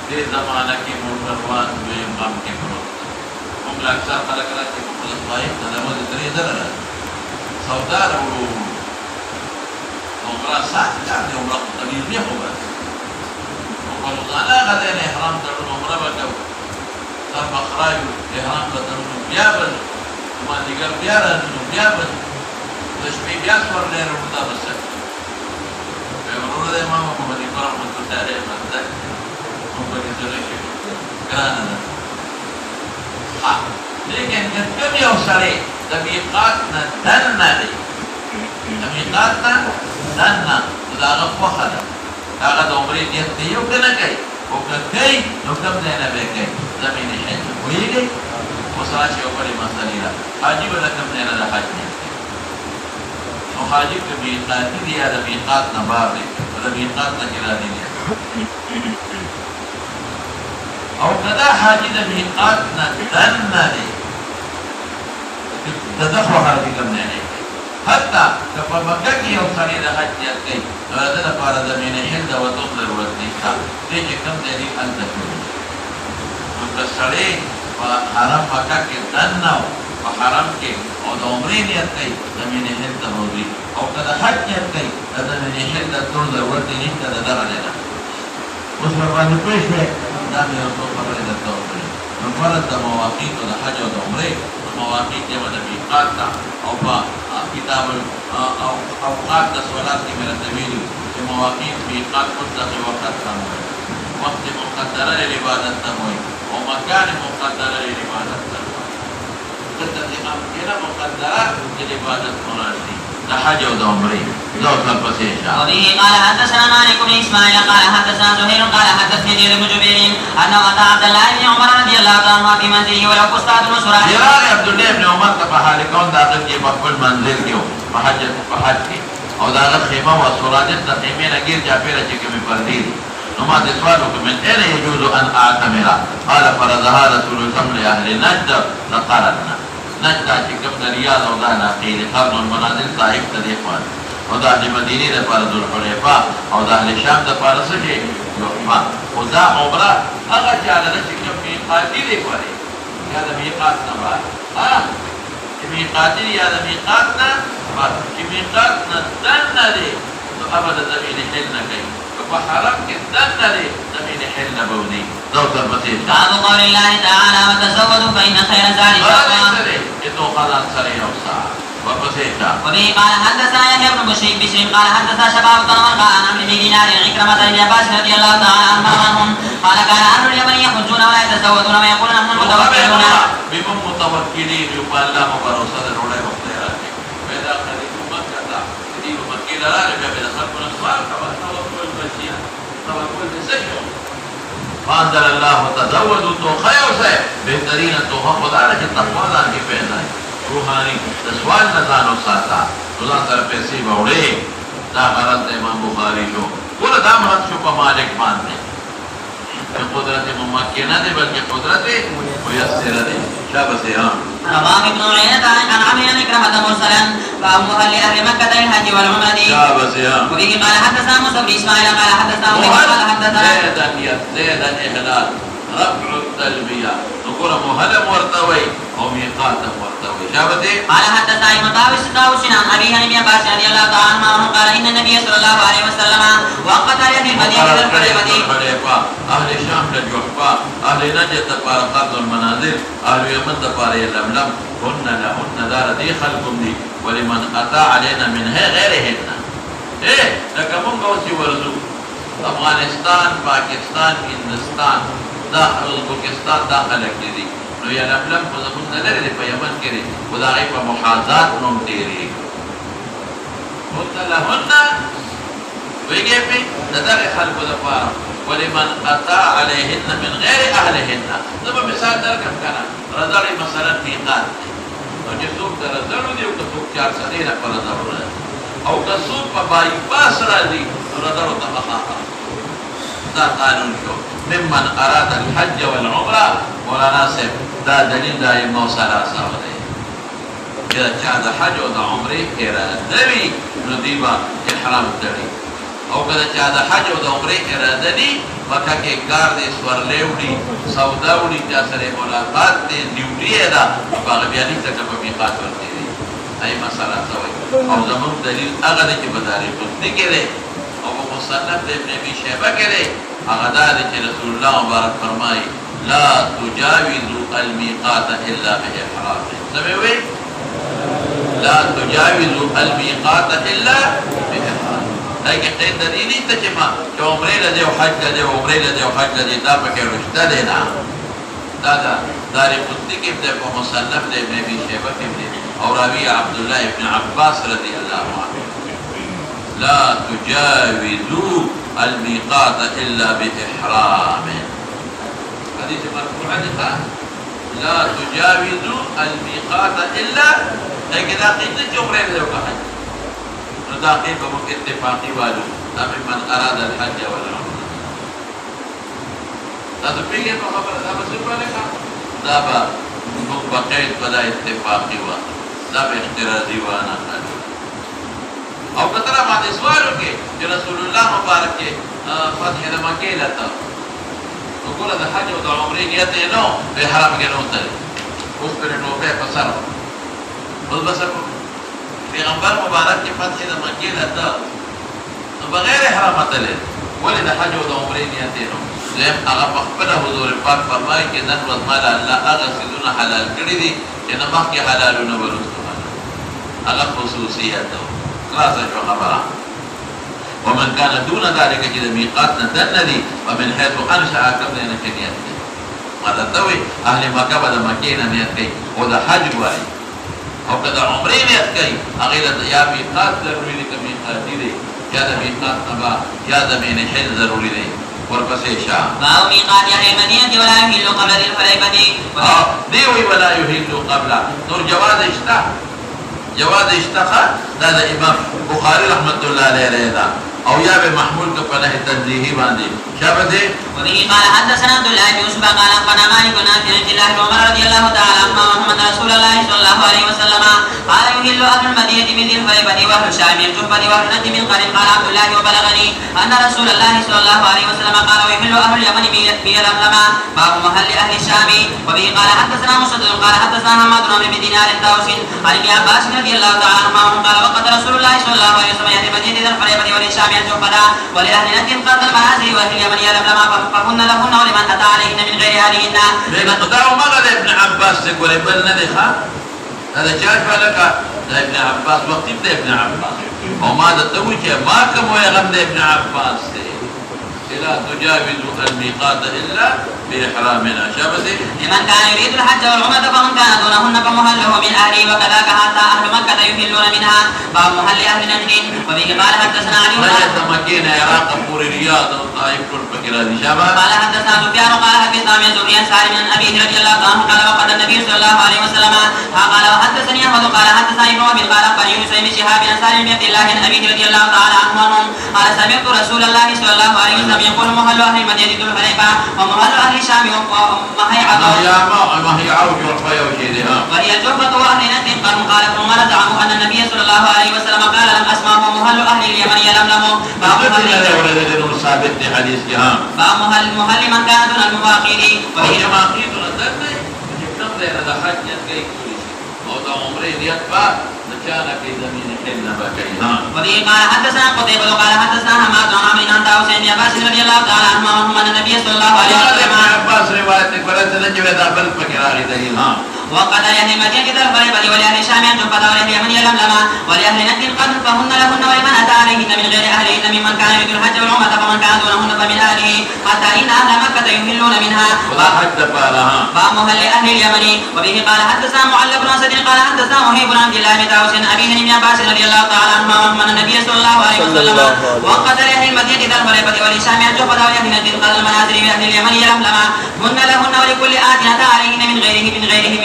دې زمانه کې موټروان دویم غم کې پروت موږ له اکثر خلک راځي په خپل طایف ته د ورځې 3 ځله راځي سودا راوړو عمره سخت کار دی عمره خو طبیعي خو به خو په روزانه هغه ځای نه احرام تړو عمره به کوو سر مخرا یو احرام به تړو نو بیا به ځو مازدیګر بیا راځو نو بیا به ځو د شپې بیا سورلی راوړو دا به څه وروره دی امام محمد اقبال رحمتالله علیه مصدق موږ پکې زړه شي ګرانه ده لیکن که کوم یو سړی د میقات نه دننه دی د میقات نه دننه نو د هغه خوښه ده هغه د عمرې نیت کوي او که نه کوي خو که کوي نو کوم ځای نه به یې کوي زمین حج پوهېږئ اوس راشي یو بلې مسلې ده حاجي به له کوم ځای نه د حج نیت کوي حاجی که میقاتی دی یا دا میقات نبار دی دا میقات نجرانی دی او کدا حاجی دا میقات ندن ندی تدخو حاجی کم نینی حتی کپا مکہ کی او سانی دا حج دیت گئی نوازه دا پارا دا مین حل دا وطوق ضرورت نیستا دی چه کم دیدی انتا کنی نکسڑی پا حرم مکہ کی دن نو پا حرم کی او دا عمری نیت گئی دا مین حل دا موزی او کدا حج نیت گئی دا مین حل دا تون ضرورت نیستا دا در علینا اس پر بانی پیش بے دا می رسول خبری دا توقعی نفرد دا مواقیت دا حج و دا عمری مواقیت جمع دا بیقات دا او پا کتاب اوقات دا سوالات کی میرا طویلی کہ مواقیت بیقات مطلق وقت تموئی وقت مقدرہ لعبادت تموئی و مکان مقدرہ لعبادت تموئی قدر امکنہ مقدرہ لعبادت مرادی دا حج و دا عمری دو طلب سیشا وبه قال حدثنا مالك بن اسماعيل قال حدثنا زهير قال حدثني جرير بن جبير انه اتى عبد الله بن عمر رضي الله عنه في منزله ولو قصاد مسرع جرار عبداللہ ابن عمر کا بحال کون داخل کی بقبل منزل کیوں بحج کی او داخل خیمہ و سراجت دا خیمین اگیر جاپیرہ چکے میں پردیر نما دسوالو کہ من این یجوز ان اعتمرا قال فرضها رسول سمر اہل نجد لقالتنا نجد چکم دریاد او دا ناقید قرن المنازل صاحب تدیقوان او دا اہل مدینی دا پار ذو الحلیفہ او دا اہل شام دا پار سجے یحما او دا عمرہ اگا چالا چکم میقاتی دیکھوانے یا دا میقاتنا بار میقاتی یا دا میقاتنا بار کہ میقاتنا دن دے تو ابدا زمین حل نہ گئی وحرم کے دن دے زمین حل نہ بودی دوتر بسیج باب قول الله تعالى وتزودوا فإن خير الزاد التقوى یہ تو خلان سرے اوسا وبسیجا وبه قال حدثنا يحيى بن بشير قال حدثنا شباب قال عن عمرو بن دينار عكرمة بن عباس رضي الله تعالى عنهم قال كان اهل اليمن يحجون ولا يتزودون ويقولون نحن المتوكلون بمن متوكلين يقال الله مبروسة روڑے مختیرات پیدا خریدو مکہ تا دیو مکی لرارے بیا خلقنا سوال کوا توکل بچیا توکل بسیجو فانزل الله تزودوا تو خیو سے بہترین تو خدا رکھ تقوی دان کی پیدا ہے روحانی سوال نزانو ساتا نزان سر پیسی بوڑے دا غرض امام بخاری شو بولا دا مرد شو پا مالک باندے قدرت ممکنہ دے بلکہ قدرت میسر دے شابس رواه ابن عيينة عن عمرو بن عكرمة مرسلا فأمها لأهل مكة الحج والعمرة شابس وبه قال حدثنا موسى بن إسماعيل قال حدثنا قال حدثنا زيدا إحلال رفع التلبية نقول مهلم ورتوي أو ميقاتا ورتوي شابتي قال حدثنا ابن طاووس عن أبيه عن ابن عباس رضي الله تعالى عنه قال إن النبي صلى الله عليه وسلم وقت عليه في المدينة الحليفة أهل الشام للجحفة أهل نجد تبار قرض المنازل أهل يمن تبار يلملم هن لهن دار دي خلقم دي ولمن أتى علينا منها غيرهن إيه لك من قوسي ورزو أفغانستان باكستان هندستان داخل ازبکستان داخل کردی نو یا لملم کو زمون نلری دی پا یمن کردی و دا غیب محاضات نم تیری لهن ویگے پی ندر خلق دفارا ولمن قطع علیهن من غیر اهلهن نبا مثال در کم کنا رضاری مثلا میقات او چه سوک در رضارو دی او کسوک 4 سنین پر رضارو دی او کسوک پا بائی باس را دی رضارو تبخاقا دا قانون شو ممن اراد الحج والعمرة مولانا صاحب دا دلیل دا امنو سلاسا و دے اذا چاہتا حج و دا عمری ارادہ بھی ندیبا احرام دڑی او کدا چاہتا حج و دا عمری ارادہ دی مکہ کے کار دے سورلے اڑی سودا اڑی جاسرے ملاقات دے ڈیوٹی ہے دا باغبیانی تک میقات ورتی دی ای مسئلہ سوئی او زمان دلیل اغا دے چی بداری خودنی کرے او مصنف دے ابن ابی شیبہ کرے اغدا دے چی رسول اللہ مبارک فرمائی لا تجاوزوا الميقات الا باحرام سمعوا لا تجاوزوا الميقات الا باحرام لیکن قید دینی تچما کہ عمرے لدے و حج لدے و عمرے لدے و حج لدے دا پکے رشتہ دینا دادا داری قدی کے ابن کو مصنف دے ابن ابی شیبہ کے ابن اور راوی عبداللہ ابن عباس رضی اللہ عنہ لا تجاوزوا الميقات الا باحرام حديث مرفوع عنها لا تجاوزوا الميقات الا لكن قيد عمرين لو كان نداقي بمك اتفاقي والو من أراد الحج والعمرة هذا بيجي بخبر هذا بسيط لك دابا بقيت بلا اتفاقي والو دابا احترازي وانا خالد او کترا باندې سوالو کې چې رسول الله مبارک کې فتح د مکې لته وګوره د حج او د عمرې نیت یې نو په حرم کې نو تل اوس پر ټوپه په سر اوس بس پیغمبر مبارک کې فتح د مکې لته بغیر حرم تل ولې د حج او د عمرې نیت یې نو زم هغه په خپل حضور پاک فرمایي چې نن ورځ مال الله هغه سيزونه حلال کړی دي چې نه مخکې حلالونه ورسته هغه خصوصیت خلاص شو خبره ومن كان دون ذلك كده ميقاتنا تنذي ومن حيث انشا قبل ان كنيت ماذا توي اهل مكه بعد مكينا نيت كي وده حج واي او كده عمري نيت كي اغير يا ميقات ضروري لك ميقات دي يا ده ميقات نبا يا ده من حل ضروري دي ورقسيشا باو ميقات يحيى المدينه ولا يحل قبل ذي الحليفه ديوي ولا يحل قبل نور جواز اشتا جواز اشتقى هذا امام بخاري رحمه الله عليه او يا بمحمول كفنه تنزيهي باندي شابه وبه قال حدثنا عبد الله بن يوسف قال اخبرنا مالك بن عبد الله بن عمر رضي الله تعالى عنهما محمد رسول الله صلى الله عليه وسلم قال يهل اهل المدينه من ذي الخيبه واهل الشام من الجبه واهل نجد من قرن قال عبد الله وبلغني ان رسول الله صلى الله عليه وسلم قال ويهل اهل اليمن بيلملم باب محل اهل الشام وبه قال حدثنا مسدد قال حدثنا حماد بن دينار الدوس عن ابن عباس رضي الله تعالى عنهما قال وقد رسول الله صلى الله عليه وسلم يهل المدينه ذي الخيبه والشام الجبه ولأهل نجد قد المنازل واهل اليمن يلملم فهن لهن ولمن اتى عليهن من غير اهلهن لمقدار مغد ابن عباس تقول ابن ندخا هذا شايف لك ابن عباس وقت ابن عباس وماذا تقول ما كم يغمد ابن عباس لا تجاوز الميقات الا باحرامنا شابتي لمن كان يريد الحج والعمره فمن كان دونهن فمهله من اهله وكذاك حتى اهل مكه يحلون منها باب محل اهل نجد وبه قال حدثنا علي نجد مكينه عراق پور رياض طائف الفكر هذه شابه قال حدثنا سفيان قال حدثنا من زهري عن سالم بن ابي رضي الله عنه قال وقد النبي صلى الله عليه وسلم قال وحدثني احمد قال حدثني ابن وهب قال اخبرني يونس بن شهاب عن سالم بن عبد الله بن ابي رضي الله تعالى عنهم قال سمعت رسول الله صلى الله عليه وسلم يقول محل اهل المدينه ذو الحليفه ومحل اهل الشام ما هي عوج والخيا وشيدها وهي الجحفة واهل نجد قال قال ابن عمر زعموا ان النبي صلى الله عليه وسلم قال لم اسمعه محل اهل اليمن يلملم باب محل من كان دون المواقيت وهي مواقيت الدرجه كم ده حج كي موضوع عمره يتبع كان في زمين حلنا بكيها وبه قال حدثنا قتيبة قال حدثنا حماد بن عمرو عن طاووس بن عباس رضي الله تعالى عنهما ان النبي صلى الله عليه وسلم عباس روايتك ولا تنجب ذا بل فكراري دليل وقد لأهل المدينة ذا الخيبة ولأهل الشام أن تنفذ ولأهل اليمن يلملم ولأهل نجد القدر فهن لهن ولمن أتى عليهن من غير أهلهن ممن كان يريد الحج والعمرة فمن كان دونهن فمن أهله حتى إن أهل مكة يهلون منها باب محل أهل اليمن وبه قال حدثنا معل بن أسد قال حدثنا وهيب بن عبد الله بن طاووس عن أبيه بن عباس رضي الله تعالى عنهما وعن النبي صلى الله عليه وسلم وقد لأهل المدينة ذا الخيبة وللشام أن تنفذ ولأهل نجد القدر المنازل بأهل اليمن يلملم هن لهن ولكل آت أتى عليهن من غيره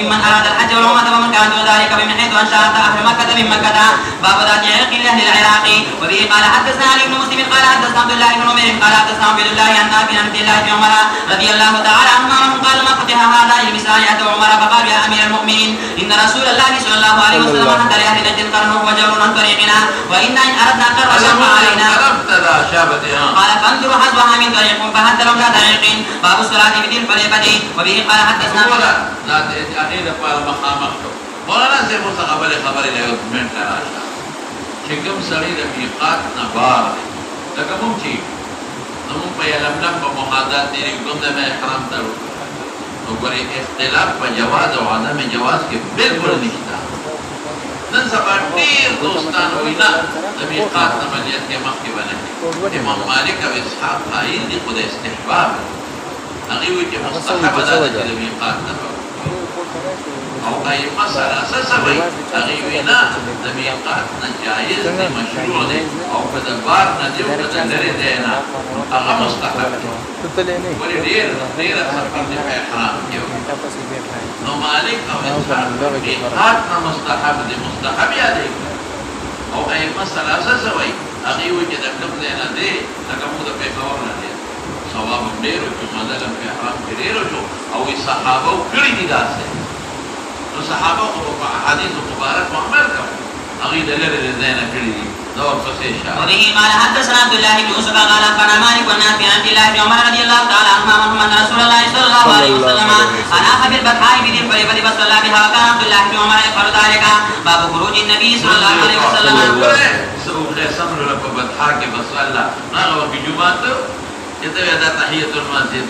ممن أراد الحج والعمرة ومن كان دون ذلك فمن حيث أنشأت أهل مكة من مكة باب ذات عرق لأهل العراق وبه قال حدثنا علي بن مسلم قال حدثنا عبد الله بن عمر قال حدثنا عبد الله عن نافع عن عبد الله بن عمر رضي الله تعالى عنهما قال ما فتح هذا المساء أتى عمر فقال يا أمير المؤمنين إن رسول الله صلى الله عليه وسلم حتى لأهل نجد قرن وجور عن طريقنا وإن أردنا قرن شق علينا قال فانظروا حسبها من طريق فهدلوا لا طريق باب الصلاة بذي الحليفة وبه قال حدثنا ذات أخيرا قال مقامك مولانا سے مستقبل خبر لے من تراشا شکم سڑی رفیقات نبار لکمم چی نمون پا یلملم پا محادات دیری کم دے میں احرام ترو نوکری اختلاف پا جواز و عدم جواز کے بلکل نشتا نن سبا دیر دوستان وینا رفیقات نمالیت کے مخی بنے امام مالک و اسحاق قائل دی خود استحباب اغیوی کے مستحب دادا کی رفیقات نبار او اي مسألة سسوي تغيبنا دميقات نجايز دي مشروع دي او فدبارنا دي وفدلري دينا اغا مستحب ولي دير سفر دي في احرام نو مالك او اسحاق ميقاتنا مستحب دي مستحب يا دي او ائمه ثلاثه سوي هغه وي چې د کوم ځای نه دی لکه موږ د پیښور نه دی ثواب ډېر او مزل په احرام کې ډېر شو او صحابه کړي دي داسې نو صحابه او په احادیث مبارک عمل کوي هغه د لری ځای نه کړي دي دور پسې شه وبه قال حدثنا عبد الله بن يوسف قال اخبرنا مالك والنافع عن عبد الله بن عمر رضي الله تعالى عنهما ان رسول الله صلى الله عليه وسلم اناخ بالبطحاء بذي القريبة فصلى بها وكان عبد الله بن عمر يفعل ذلك باب خروج النبي صلى الله عليه وسلم سوق سمر له په بطحاء کې بصلا هغه وخت جمعه ته دا تحیۃ المسجد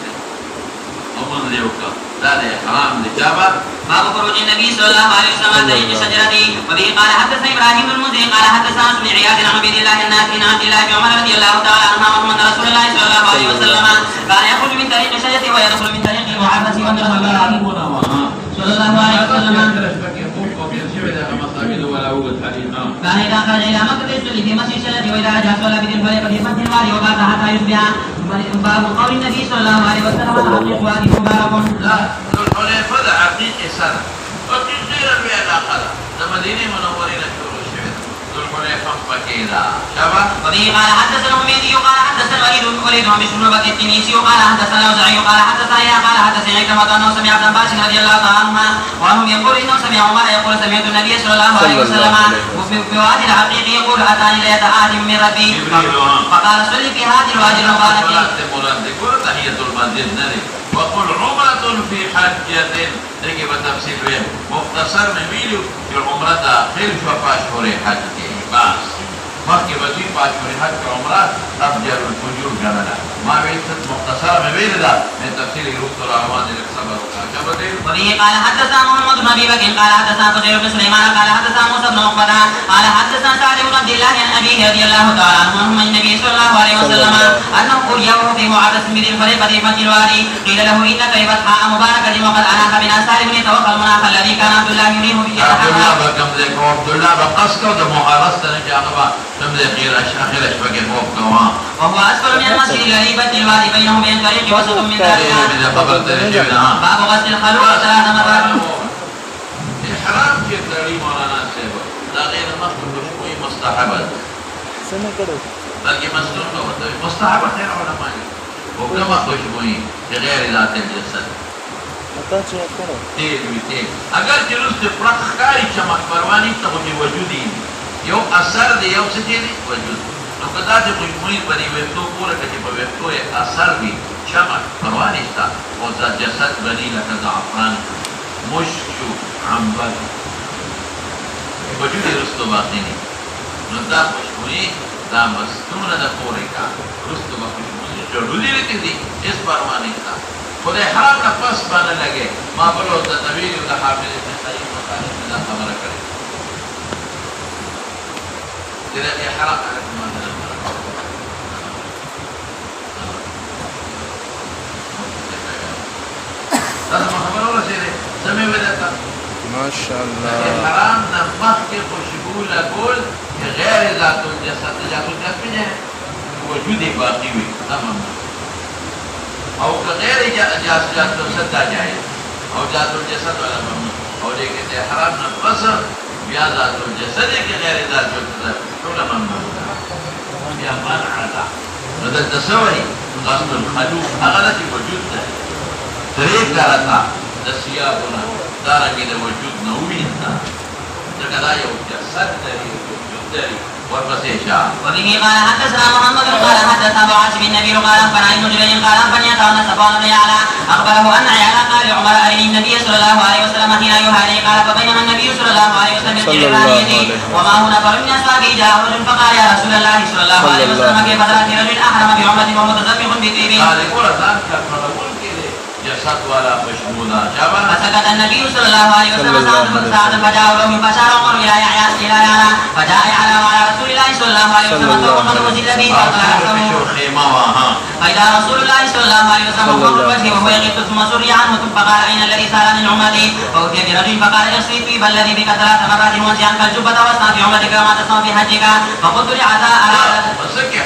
ومن ليوكا لا حرام لجابة باب خروج النبي صلى الله عليه وسلم عن طريق الشجرة وبه قال حدثنا ابراهيم المنذري قال حدثنا ابن عياض عن عبيد الله النافع عن عبد الله بن عمر رضي الله تعالى عنهما ان رسول الله صلى الله عليه وسلم كان يخرج من طريق الشجرة ويدخل من طريق المعافى وان رسول الله صلى الله عليه وسلم كان اذا خرج الى مكة يصلي في مسجد الشجرة واذا رجع صلى بذي الفريق في مسجد الوادي وبات حتى يصبح باب قول النبي صلى الله عليه وسلم الحقيق وادي مبارك لا ذو الحليفة ده حقيقي سنة وكيف غير البيع الآخرة ده مدينة منورين شروع الشهد ذو الحليفة فكيدا شبه وبه قال حدثنا حميدي قال حدثنا وليد بن شعبة التنيسي قال حدثنا الأوزاعي قال حدثنا يا قال حدثنا عكرمة أنه سمع ابن عباس رضي الله تعالى عنهما وهم يقول إنه سمع عمر يقول سمعت النبي صلى الله عليه وسلم في وادي العقيق يقول أتاني ليلة آدم من ربي فقال صل في هذه الوادي المبارك تحية المسجد نري وقل عمرة في حجة لكي بتفسير بهم مختصر نميلو في العمرة خلف فاشهر حج بس مخي بدوی پاشوری حج کا عمرہ افجر الفجور جنانا ما بیتت مختصر میں بیل دا میں تفصیل رسول الرحمن لك صبر وكاشا بدل وبه قال حدثنا محمد بن ابي بكر قال حدثنا قتيبة بن سليمان قال حدثنا موسى بن عقبة قال حدثنا سعد بن عبد الله عن ابيه رضي الله تعالى عنه النبي صلى الله عليه وسلم انه قرئه في معادة بذي الفريقة في مسجد الوادي قيل له انك بفتحاء مباركة وقد اناخ من اثار بن توكل المناخ الذي كان عبد الله يريه به عبد الله بكم ذيك عبد الله بقصك ودمعارست نجاقبا كم ذيك اخر اشبك موقعا وهو اسفل من المسجد الذي بين الوادي بينه وبين الطريق وسط من ذلك باب غسل الخلوق 3 مرات احرام کے تحریم مولانا صاحب لا غیر مخلوق کوئی مستحب سنة كده بلکہ مسنون کا ہوتا ہے مستحب خیر علماء وکما خوشبوئی غیر ذات الجسد أتاچه أكره تیل وی تیل اگر جلوس پرخ کاری چمک پروانی تا ہوتی وجودی یو اثر دی یو سچی دی وجود نو کدا چې خوشبوئی پری ویتو پورا کچی پا ویتو اثر بھی چمک پروانیشتا و ذات جسد بنی لکا زعفران مشک شو عنبر وجود رستو باقی نی نو دا خوشبوئی دا مستون دا پوری کا رستو با خوشبوئی جڑولی لیتی دی اس پروانیشتا خود حرام نفس بانا لگے ما بلو دا نبیل دا حافظ ابن قیم مطالب دا خبر کرے تیرے احرام علیکم آدھر لازم خبر اولا سیدے سمی ودتا ما شاء الله حرام نمخ کے خوشبو لگول غیر ذات الجسد ذات الجسد میں جائے وجود باقی ہوئی تمام او غیر ذات الجسد دا جائے او ذات الجسد والا ممنوع او لیکن حرام نفس بیا ذات الجسد کے غیر ذات الجسد ټول ممنوع بیا منع ده نو د تصوری غسل الخلوق هغه د وجود ده درې کارتا د سیاقونه دارنګه د وجود نه وینځه ځکه دا یو جسد لري وجود لري ورپسې شاه وبه قال حدثنا محمد قال حدثنا ابو عاصم النبي قال فنعي مجرد قال فني كان صفوان بن يعلى اخبره ان يعلى قال لعمر ارني النبي صلى الله عليه وسلم حين يهادي قال فبينما النبي صلى الله عليه وسلم يدعي وما هو نفر من اصحابه جاء رجل فقال يا رسول الله صلى الله عليه وسلم كيف تاتي رجل احرم بعمره ومتزبق بطيب قال قرآن كفرون كده جسد ولا مشمولا شبه فسكت النبي صلى الله عليه وسلم ساعة فجاء له فشار عمر الى يعلى فجاء يعلى وعلى رسول الله صلى الله عليه وسلم فوقد وزل به فقال فإذا رسول الله صلى الله عليه وسلم فوق الوجه وهو يغيث ثم سري عنه فقال أين الذي سألني عمرتي فأتي برجل فقال اغسل الطيب الذي بك 3 مرات وانزع عنك الجبة واصنع في عمرتك وما تصنع في حجك فقلت لعطاء مسكي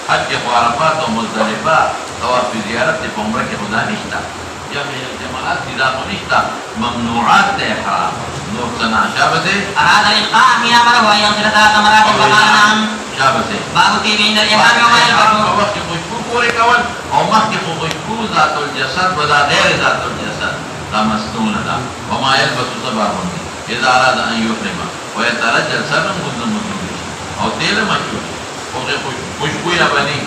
حج وعرفات ومزدلفة طواف زيارة عمرك خدا نشتا جمع الجماعات دا نشتا ممنوعات ده حرام محسنا شابته أراد الإلقاء حين أمره أن يغسل 3 مرات فقال نعم. شابته باب الطيب عند الإحرام وما يلبسه. وقت خوشبو پوری کول او مخی خوشبو ذات الجسد وذا غیر ذات الجسد لا مسنون دا وما يلبس صباحون اذا اراد ان يحرم ويترجل سرم مدن او تیل مشهور خوشبو یا بنی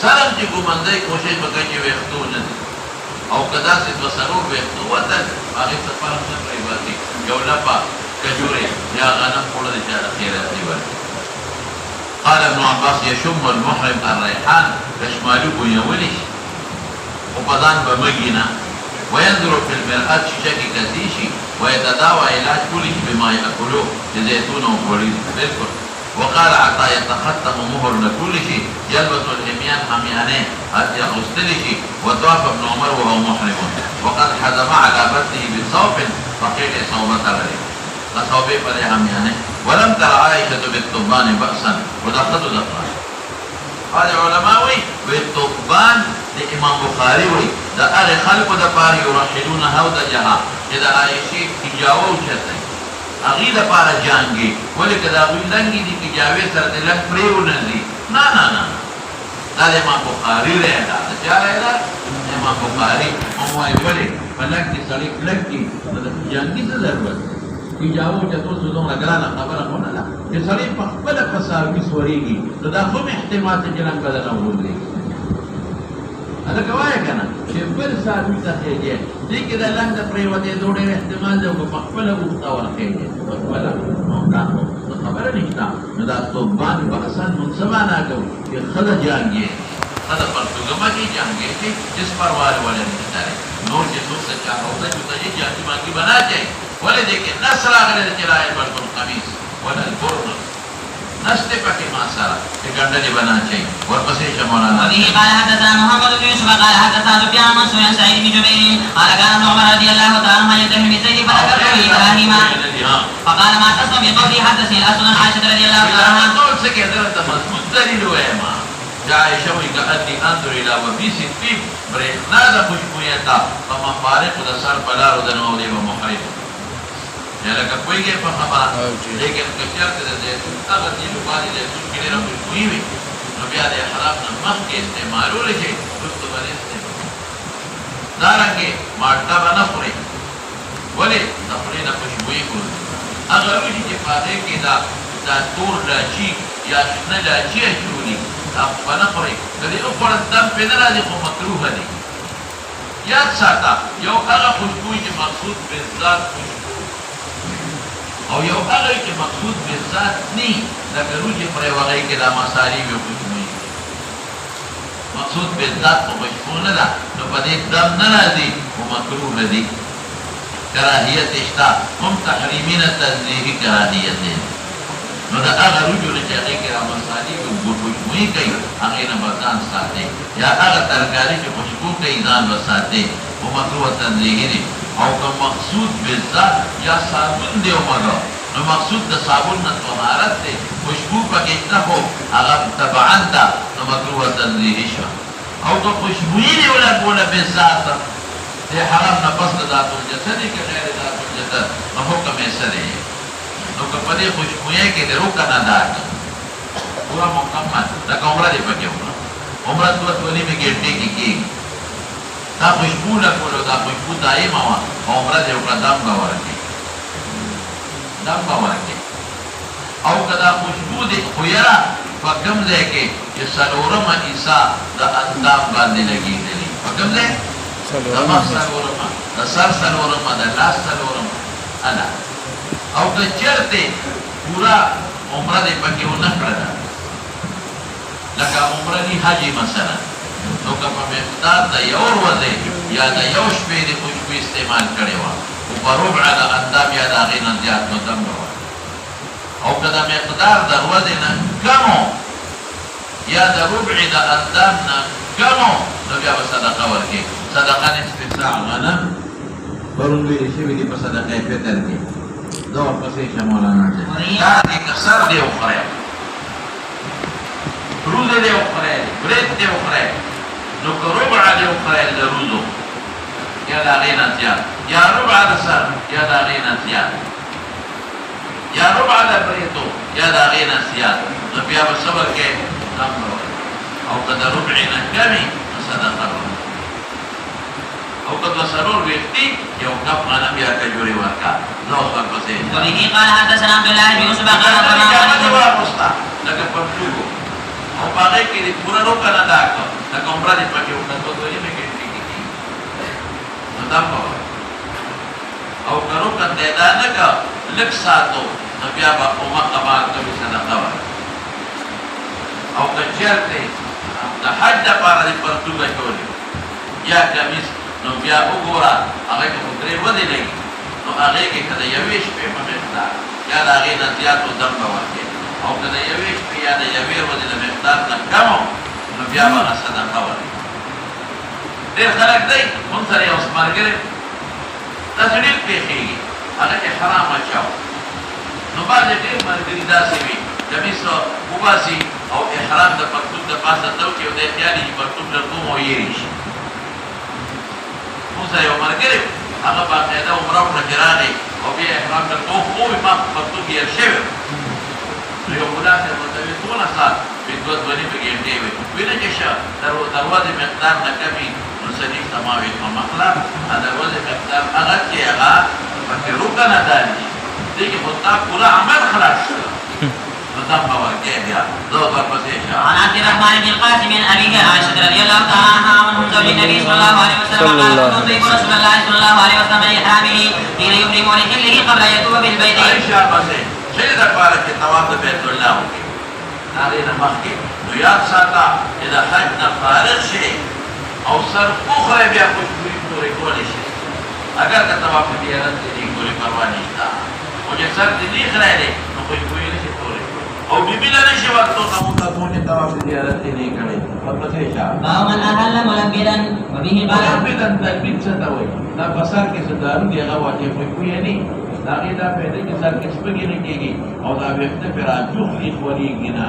سرم چی کو منده کوشش بکی چی ویختو ندی او کدا سی بسرور ویختو وطن آغی سفارم سفری باتی یو لپا کجوری یا غنم قول چار خیرت دیواری قال ابن عباس يشم المحرم الريحان كشمالوه يولش وقضان بمجنا وينظر في المرآة شكي كثيشي ويتداوى علاج كله بما يأكلوه زيتون وفريد بالكل وقال عطا يتختم مهر لكل شيء يلبس الحميان حميانين حتى يغسل شيء وطاف ابن عمر وهو محرم وقد حزم على بطنه بصوف فقيل صوبة الرئيس لصوبه فلي حميانين ولم تر عائشة بالطبان بأسا ودخلت دخلا قال علماوي بالطبان لإمام بخاري وي دا أغي خلق دا پار يرحلون هودا جها إذا عائشي كجاوو شتن أغي دا پار جانگي ولك دا أغي لنگي دي كجاوي سرد لن پريو نزي نا دا إمام بخاري رهدا دا جا رهدا إمام بخاري مموائي ولي فلك دي صليق لك دي جانگي دا ضرورت کی جاو چتو سودوں لگرانا خبر ہونا لا کہ سړی په خپل فساوي سوريږي نو دا کوم احتمال ته جنان بدل نه وږي ادا کوي کنه چې بل ساوي ته هيږي دې کې دا لاندې پریوته دوړې احتمال دی په خپل وخت او راځي ولا نو دا خبره نشته نو دا توبان په حسن منصبانه کوي چې خدای جانګي خدای پر توګه کې جانګي چې جس پروار والے نه نو چې څوک څه هوته چې جانګي ماګي بنا چي ولا ديك الناس راغله الجلاء برضو القميص ولا البرد نشت پکې ما سره چې ګندلې بنا چي ورپسې شمولانا وبه قال حدثنا محمد بن يوسف قال حدثنا سفيان عن منصور عن سعيد بن جبير قال كان ابن عمر رضي الله تعالى عنه ينتهي بزيد فذكره ابراهيم فقال ما تسمع بقولي حدثني الاسود عن عائشه رضي الله تعالى عنها قول سكه درته مضبوط دلیل وایما عائشه وی کأني انظر الى وبيس الطيب بريخنا ذا خوشبويتا فما فارق ذا سر بلار ذا نولي ومحرم یا لکه کوئی په خبره لیکن کچارته ده هغه دیلو باندې د څوکې نه کوي وي نو بیا د حرام نه مخکې استعمالول شي رسو باندې استعمال دارنګه ماټا باندې خوري ولی د خوري نه خوشبوئی کوي هغه وی چې پاره کې دا تور لاچی یا شنه لاچی شولي هغه باندې خوري د دې په دم په نه راځي خو مکروه دي یاد ساته یو هغه خوشبوئی چې مقصود به ذات او یو هغه چې مقصود به ذات نه لکه روجي پر وغه کې د مصاري یو کومي مقصود به ذات په خوشبو نه ده نو په دې دم نه راځي او مکروه دي کراهیت اشتا هم تحریمین تنزیهی کراهیت نو دا هغه روجو چې هغه کې د مصاري یو خوشبوئی کوي هغه نه بزان ساتي یا هغه ترکاری چې خوشبو کوي ځان وساتي او مکروه تنزیهی دي او که مقصود بالذات یا صابون دی اومده نو مقصود د صابون نه طهارت دی خوشبو پکې نه هو هغه تبعا ده نو مکروه تنزیهی شو او که خوشبوئی دی ولا بالذات دی حرام نه پس ذات الجسد کې غیر ذات الجسد نو حکم یې سره نو که په دې خوشبوئی کې درو کنه دا پورا مکمل دا عمره دی پکې عمره ټولې می ګټې کې دا خوشبو لکولو دا خوشبو دائم آوا عمره دے اکلا دم باورکی او کدا خوشبو دے خویرا فکم دے کے یہ سلورم عیسا دا اندام باندے لگی دلی فکم دے دا مخ سلورم دا سر سلورم دا لاس سلورم انا او که چرتے پورا عمره دے پکی و نکڑا لکا عمره دی حاجی مثلا نو که په مقدار د یو ورځې یا د یو شپې د خوشبو استعمال کړی وه خو په ربع د اندام یا د هغې نه زیات نو دم به او که د مقدار د ورځې نه کم یا د ربع د اندام نه کم نو بیا به صدقه ورکړي صدقه نصف ساع غنم پرون ویلې شوي دي په صدقه فطر کې دا ورپسې شه مولانا دا دې که سر دې وخورئ روزه دې وخورئ برید دې وخورئ نو که ربع دې وخورئ د روزو یا دا غینا زیاد یا ربع دا سر یا دا غینا زیاد یا ربع دا بریتو یا دا غینا زیاد نو بیا بصبر کے دم روی او کدا ربعینا کمی صدقه روی او کدا سرور ویختی یو کپ غنم یا کجوری ورکا نو سوال پسی وبه قال حدثنا عبد الله بن يوسف قال اخبرنا أخبرنا جواب مستا لکه پرتوگو او باغی که دی پورا روکا نداکو لکه عمره دی پاکی وکتو دوی میں گنٹی کی تھی ندام باور او که روکا دیدا نکا لک ساتو نبیا با اوما قبار کبی صدقه ور او که چرتے دا حج دا پارا دی پرتوگا چولی یا کمیس نو بیا اگورا اگه که خدری ودی لگی نو اگه که کده یویش پی ممقدار یا دا اگه نزیاد و دم باور که او کده یویش پی یا دا یویر ودی دا مقدار نکمو نو بیا با صدقه ور دیر خلق دی منصر یا اسمار گره دا سڑیل پیخیگی اگه که حرام اچاو نو بعد دیر مرگری دا سوی کمیسو مباسی او احرام دا پرتوب دا پاسا دوکی و دا احیانی جی پرتوب لرکوم و یریش موسیٰ یو مرگره اگه باقیده عمره پرکراغی او بیا احرام لرکوم خوبی ما پرتوب یر شوی یو خدا سے مطلبی سونا سات بیدوت بنی بگیرده وی وینا جشا دروازه مقدار نکمی نسلیف تماوی مخلق دروازه مقدار اگر که اگا فکر روکا نداری دیگه خودتا پورا عمل خلاص شد ندام باور که بیا دو بار پسیشا عن عبد الرحمن بن القاسم أبيه عائشة رضي الله تعالى عنها وعنهم زوج النبي صلى الله عليه وسلم قال كنت أطيب رسول الله صلى الله عليه وسلم من إحرامه حين يحرم لحله قبل أن يطوف بالبيت. عائشة پسے شید اکبارا که طواف بیت اللہ ہوگی ناغین مخی نو یاد ساتا اذا حج نفارغ شئی او سر اخرى بیا کچھ کوئی توری کولی شئی اگر که طواف دیارت دی کولی پروانیشتا مجھے سر دی نیخ رہے دے نو کوئی کوئی نشی توری او بیبیلا نشی وقتو نمونتا مجھے طواف دیارت دی کڑے ورپسیشا باب من أهل ملبدا وبه قال ملبدا تکبیر ستاوئی نا بسار کے ستارو دی اغواجی کوئی نہیں داغی دا پیدا کی سر کسپگی نکی گی او دا وقت پر آجوخ لیخوری گنا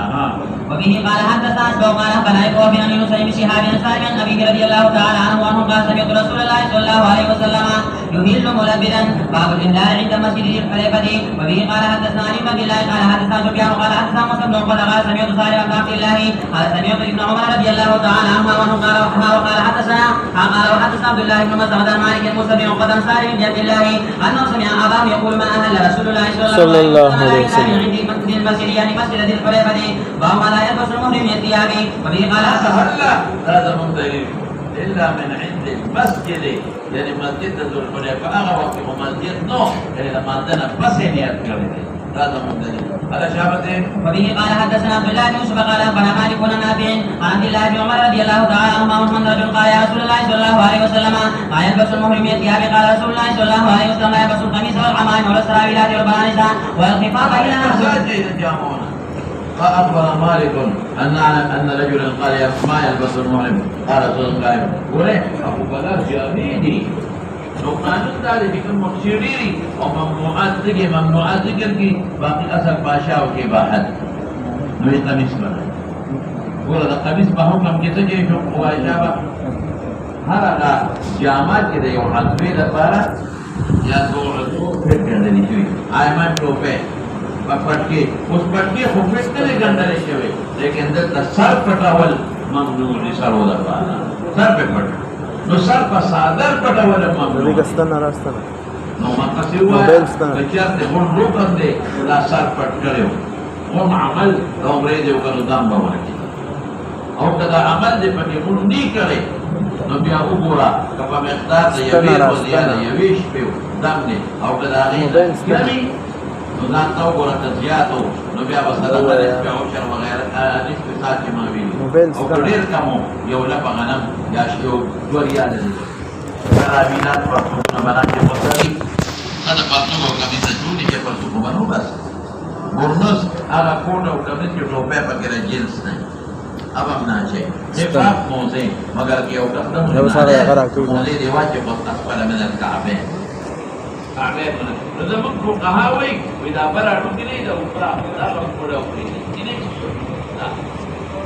وبه قال حدثنا أشبه قال أخبرنا يعقوب بن أبي نصيب شهاب بن سالم عن أبيه رضي الله تعالى عنه وعنه قال سمعت رسول الله صلى الله عليه وسلم يهل ملبدا باب الإهلال عند مسجد الحليفة. وبه قال حدثنا علي بن عبد الله قال حدثنا سفيان قال حدثنا مسلم بن عقبة قال سمعت صالح بن عبد الله قال سمعت ابن عمر رضي الله تعالى عنهما وعنه قال حدثنا عبد الله بن مسعود عن مالك موسى بن عقبة عن سالم بن عبد الله أنه سمع أباه يقول ما أهل رسول الله صلى الله عليه وسلم عند مسجد المسجد يعني مسجد ذي الحليفة باب لا يلبس المحرم من الثياب. وبه قال هلا هذا من دليل إلا من عند المسجد يعني مسجد ذو الحليفة أغا وقت مسجد نو يعني لما عندنا بس نيات كرده هذا من دليل هذا شابته. وبه قال حدثنا عبد الله بن يوسف قال أخبرنا مالك بن نافع عن عبد الله بن عمر رضي الله تعالى عنهما وعن رجل قال يا رسول الله صلى الله عليه وسلم ما يلبس المحرم من الثياب. قال رسول الله صلى الله عليه وسلم لا يلبس القميص والعمائم ولا السراويلات والبرانس والخفاف إلى فأخبر مالك أن رجلا قال يا ما يلبس المحرم قال رسول الله قوله أبو بلال جاميدي لو قانون داري بكم مخشريري وممنوعات ذكر کی باقی اصل باشاو کے باحد نوی قمیس بنا قوله دا قمیس بحکم کتا جي شو قواشا هر اگا جامعات کے دا یو حضوی دا پارا یا دو پھر گندلی شوی آئمان ٹوپے پٹکی اس پٹکی خوفت نلے گندلی شوی لیکن دلتا سر پٹاول ممنوع سر ہو دا پارا سر پہ پٹا نو سر پا صادر پٹاول ممنوع نو مقصد ہوا بچارتے ہون روکن دے لا سر پٹ کرے ہو ہون عمل دا عمرے دے ہوگا دام باور کی اور کدا عمل دے پٹی ہون نہیں کرے نو بیا اگورا کپا مقدار دا یویر و زیادہ یویش پیو دام دے اور کدا غیر کمی نو دانتا اگورا تزیاتو نو بیا بصدقہ نسپی عشر وغیرہ نسپی ساتھ ماویلی اور کدیر کمو یو لپا غنم یاشیو جوریا دے Carabinat waktu kebenaran demokrasi ada waktu kau kami sejuni ke waktu kebenaran bas bonus ala kona kami ke dope pakai jeans nih apa menaje nifak moze magar kau kasih moze diwajib atas pada medan Ka'bah mana itu mungkin kahawai tidak beradu ini dah upra dah upra ini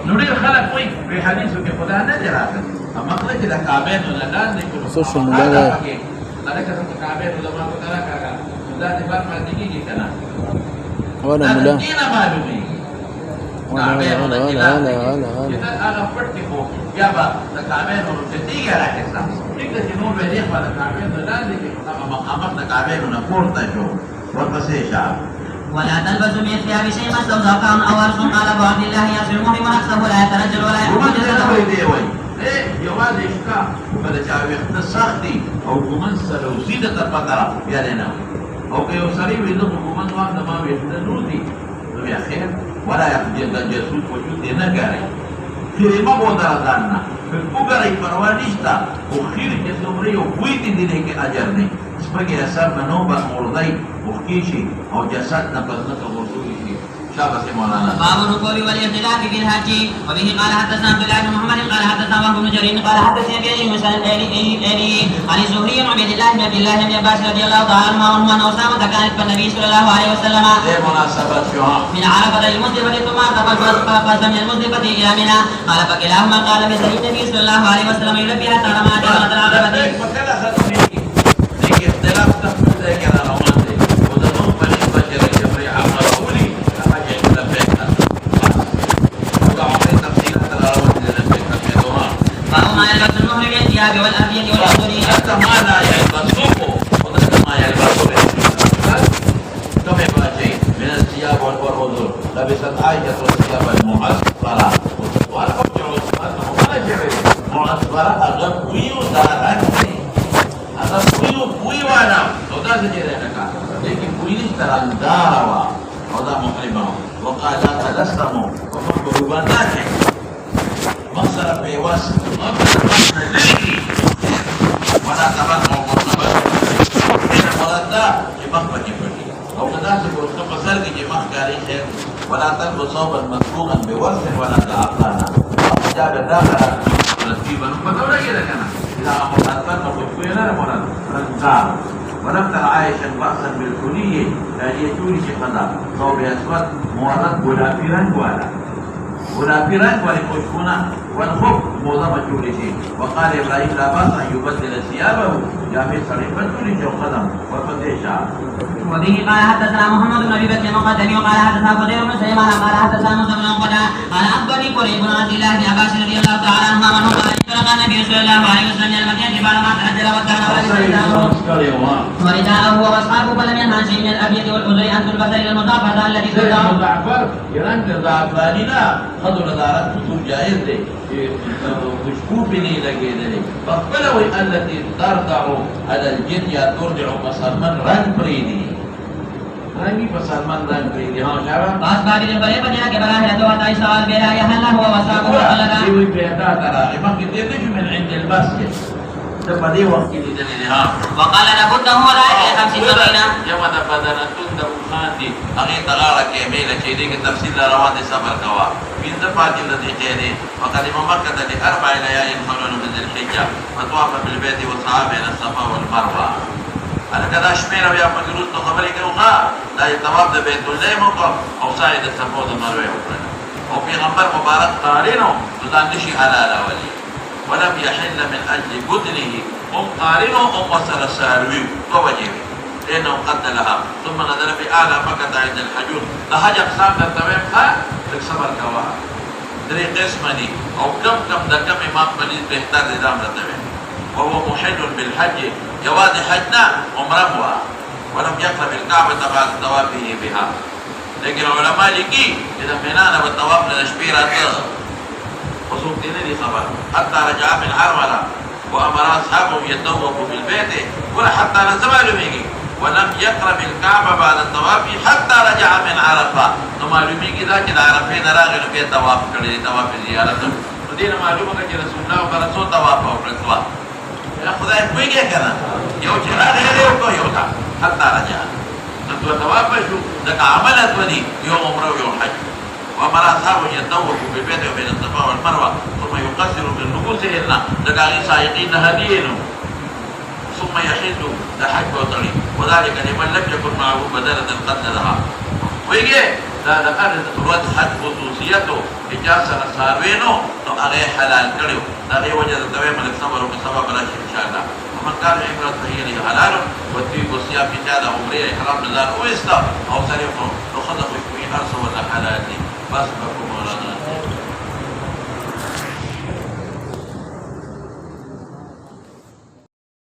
Nuri khalaq wih hadis ke Quran aja makna kita kaben wala dan di So, sumulan na. Ada kata kaben wala mga kutara kaga. Sudah di bar matigi kita na. Wala mula. Hindi na malumi. Wala. Kita agak perti ko. Ya ba, na kaben wala ketiga ra kita. Ika si mo beli pa na kaben wala dan di kita makamak na kaben na porta jo. Wala siya. ولا تلبسوا من الثياب شيئا استوثق او ارس قال ابو عبد الله يصل المحرم نفسه ولا يترجل ولا يحب جسده جواز إشكاء ولا جاوي اختصاصي أو كمان سلو زيدة البقرة يا لنا أو كيوصلي ويلو كمان واحد ما بيحتاجوني تو يا خير ولا يحتاج جسود وجود هنا جاري خير ما بودر دارنا البقرة يفروانيشتا وخير جسمري وقويت دينك أجرني sebagai asal menobak murdai buktishi atau jasad nafasnya kebutuhi siapa sih Maulana باب الركوب والاختلاف في الحج وبه قال حدثنا عبد الله بن محمد قال حدثنا وهب بن جرير قال حدثني ابي مسلم عن الزهري عن عبد الله بن عباس رضي الله تعالى عنهما ان اسامه كانت بالنبي صلى الله عليه وسلم مناسبة شهر من عرفه المزدلفه ثم قفز من المزدلفه الى منى قال فكلاهما قال مثل النبي صلى الله عليه وسلم يلبي حتى رمى جمره العقبه اختلاف تحمل ذلك على رومانتي وذنوب من يبجر الجبري عما رؤولي لحاجة يلبيك وعمري تفصيلات على رومانتي للبيك تفيدها فهو ما يلبس المهرم الثياب والابيض والاسود حتى ما لا يلبسوه وحتى ما يلبسوه كم يبقى شيء من الثياب والأذن لبست عائشة الثياب المعصفرة والفجر معصفرة أغبوي دارتني atas bui wana oda saja mereka lekin bui ini terandara oda mukrimah wakala tadastamu berubah lagi masalah bewas lagi mana tabat maupun tabat ini malada jemah bagi-bagi kalau kita sebut pasal ke jemah kali ini wala talbusaw al-masbuqan biwasin wala ta'aqana jadi dah berarti baru betul lagi dah kan إذا أمرتنا فقفنا مرض رنزار ونبتل عائشا رأسا بالكلية يعني يتولي شخصا صوب أسود مورد بلافرا بلافرا ولكشكنا والخف موضم Jolie شيء وقال إبراهيم لا بأس أن يبدل ثيابه جامع صريفا Jolie شيء قدم وفتح شعر وبه قال حدثنا محمد بن ابي بكر المقدمي وقال حدثنا قتيبة بن سليمان قال حدثنا موسى بن عقبة قال اخبرني قريب بن عبد الله بن عباس رضي الله تعالى عنهما انه قال انطلق النبي صلى الله عليه وسلم الى المدينة بعدما تعجل وكان ورداءه واصحابه فلم ينهى شيء من الابيض والخضر ان تلبس الى المضافة التي تدعو Ja'far yang Ja'fari lah khadu nadarat kutub jaiz deh مشكوك بني لقيدني فقلوا التي ترضع على الجن يا ترجع مسلمان رن بريدي رنگی مسلمان رن بريدي ها شعرا باس بابی بڑے بجنا کے بلا ہے تو عطائی سوال بیرا یا حل هو وصابه وقلقا يوي بيتا ترى ما كتير من عند المسجد تبدي وقت دي ها وقال لابد هو لا يخمس سنين يوم تبدنا تندم خاندي أغي تغارة كميلة شيء دي تفسير روان سفر كوا من دفعة الذي جاري وقدم مكة لأربع ليال حلول من الحجة وطواف بالبيت والصحابة بين الصفا والمروة أنا كذا شمير ويا مجرود تخبري كوها لا يتواب بيت الله مقام أو سايد الصفا والمروة وفي غنبر مبارك قارنه تدانشي على الأولي ولم يحل من أجل بدنه قارنه وصل الساروي ووجهه لأنه قد لها ثم نزل في أعلى مكة عند الحجون لحجب سام للتوام تكسبر كواها دري قسمني أو كم ده كم إمام مليز بيختار نظام للتوام وهو محل بالحج جواز حجنا ومرموها ولم يقرب الكعبة بعد طوافه بها لكن العلماء لقي إذا منانا بالطواف للشبيرة وصوتين لي خبر حتى رجع من عرملة وأمر أصحابه يتوقفوا في البيت ولا حتى نزل لميجي ولم يقرب الكعبة بعد الطواف حتى رجع من عرفة ثم لميجي ذاك العرفين راغل في الطواف كله طواف زيارته ودينا معلومة كي رسول الله ورسول طواف وفرطوا يا خداي كويجي كذا يوجي راغل يوجي حتى رجع نتوى طواف شو ذاك عملت ودي يوم عمره ويوم حج وأمر أصحابه يتوقفوا في البيت وبين الصفا والمروة ثم يقصروا من نفوسهن لكن سائقين هديهم ثم يحل لحج وطريق وذلك لمن لم يكن معه بدلة قد لها ويجي دا دغه ضرورت حد خصوصیتو اجازه ساروینو نو هغه حلال کړو دا دی وجه د دوی ملک صبر او سبب راشي ان شاء الله ومن كان عبرت فهي حلال وتي وصيام في هذا عمره احرام نزار اوستا او صرفه نو خذ في ارسل ولا حلال بس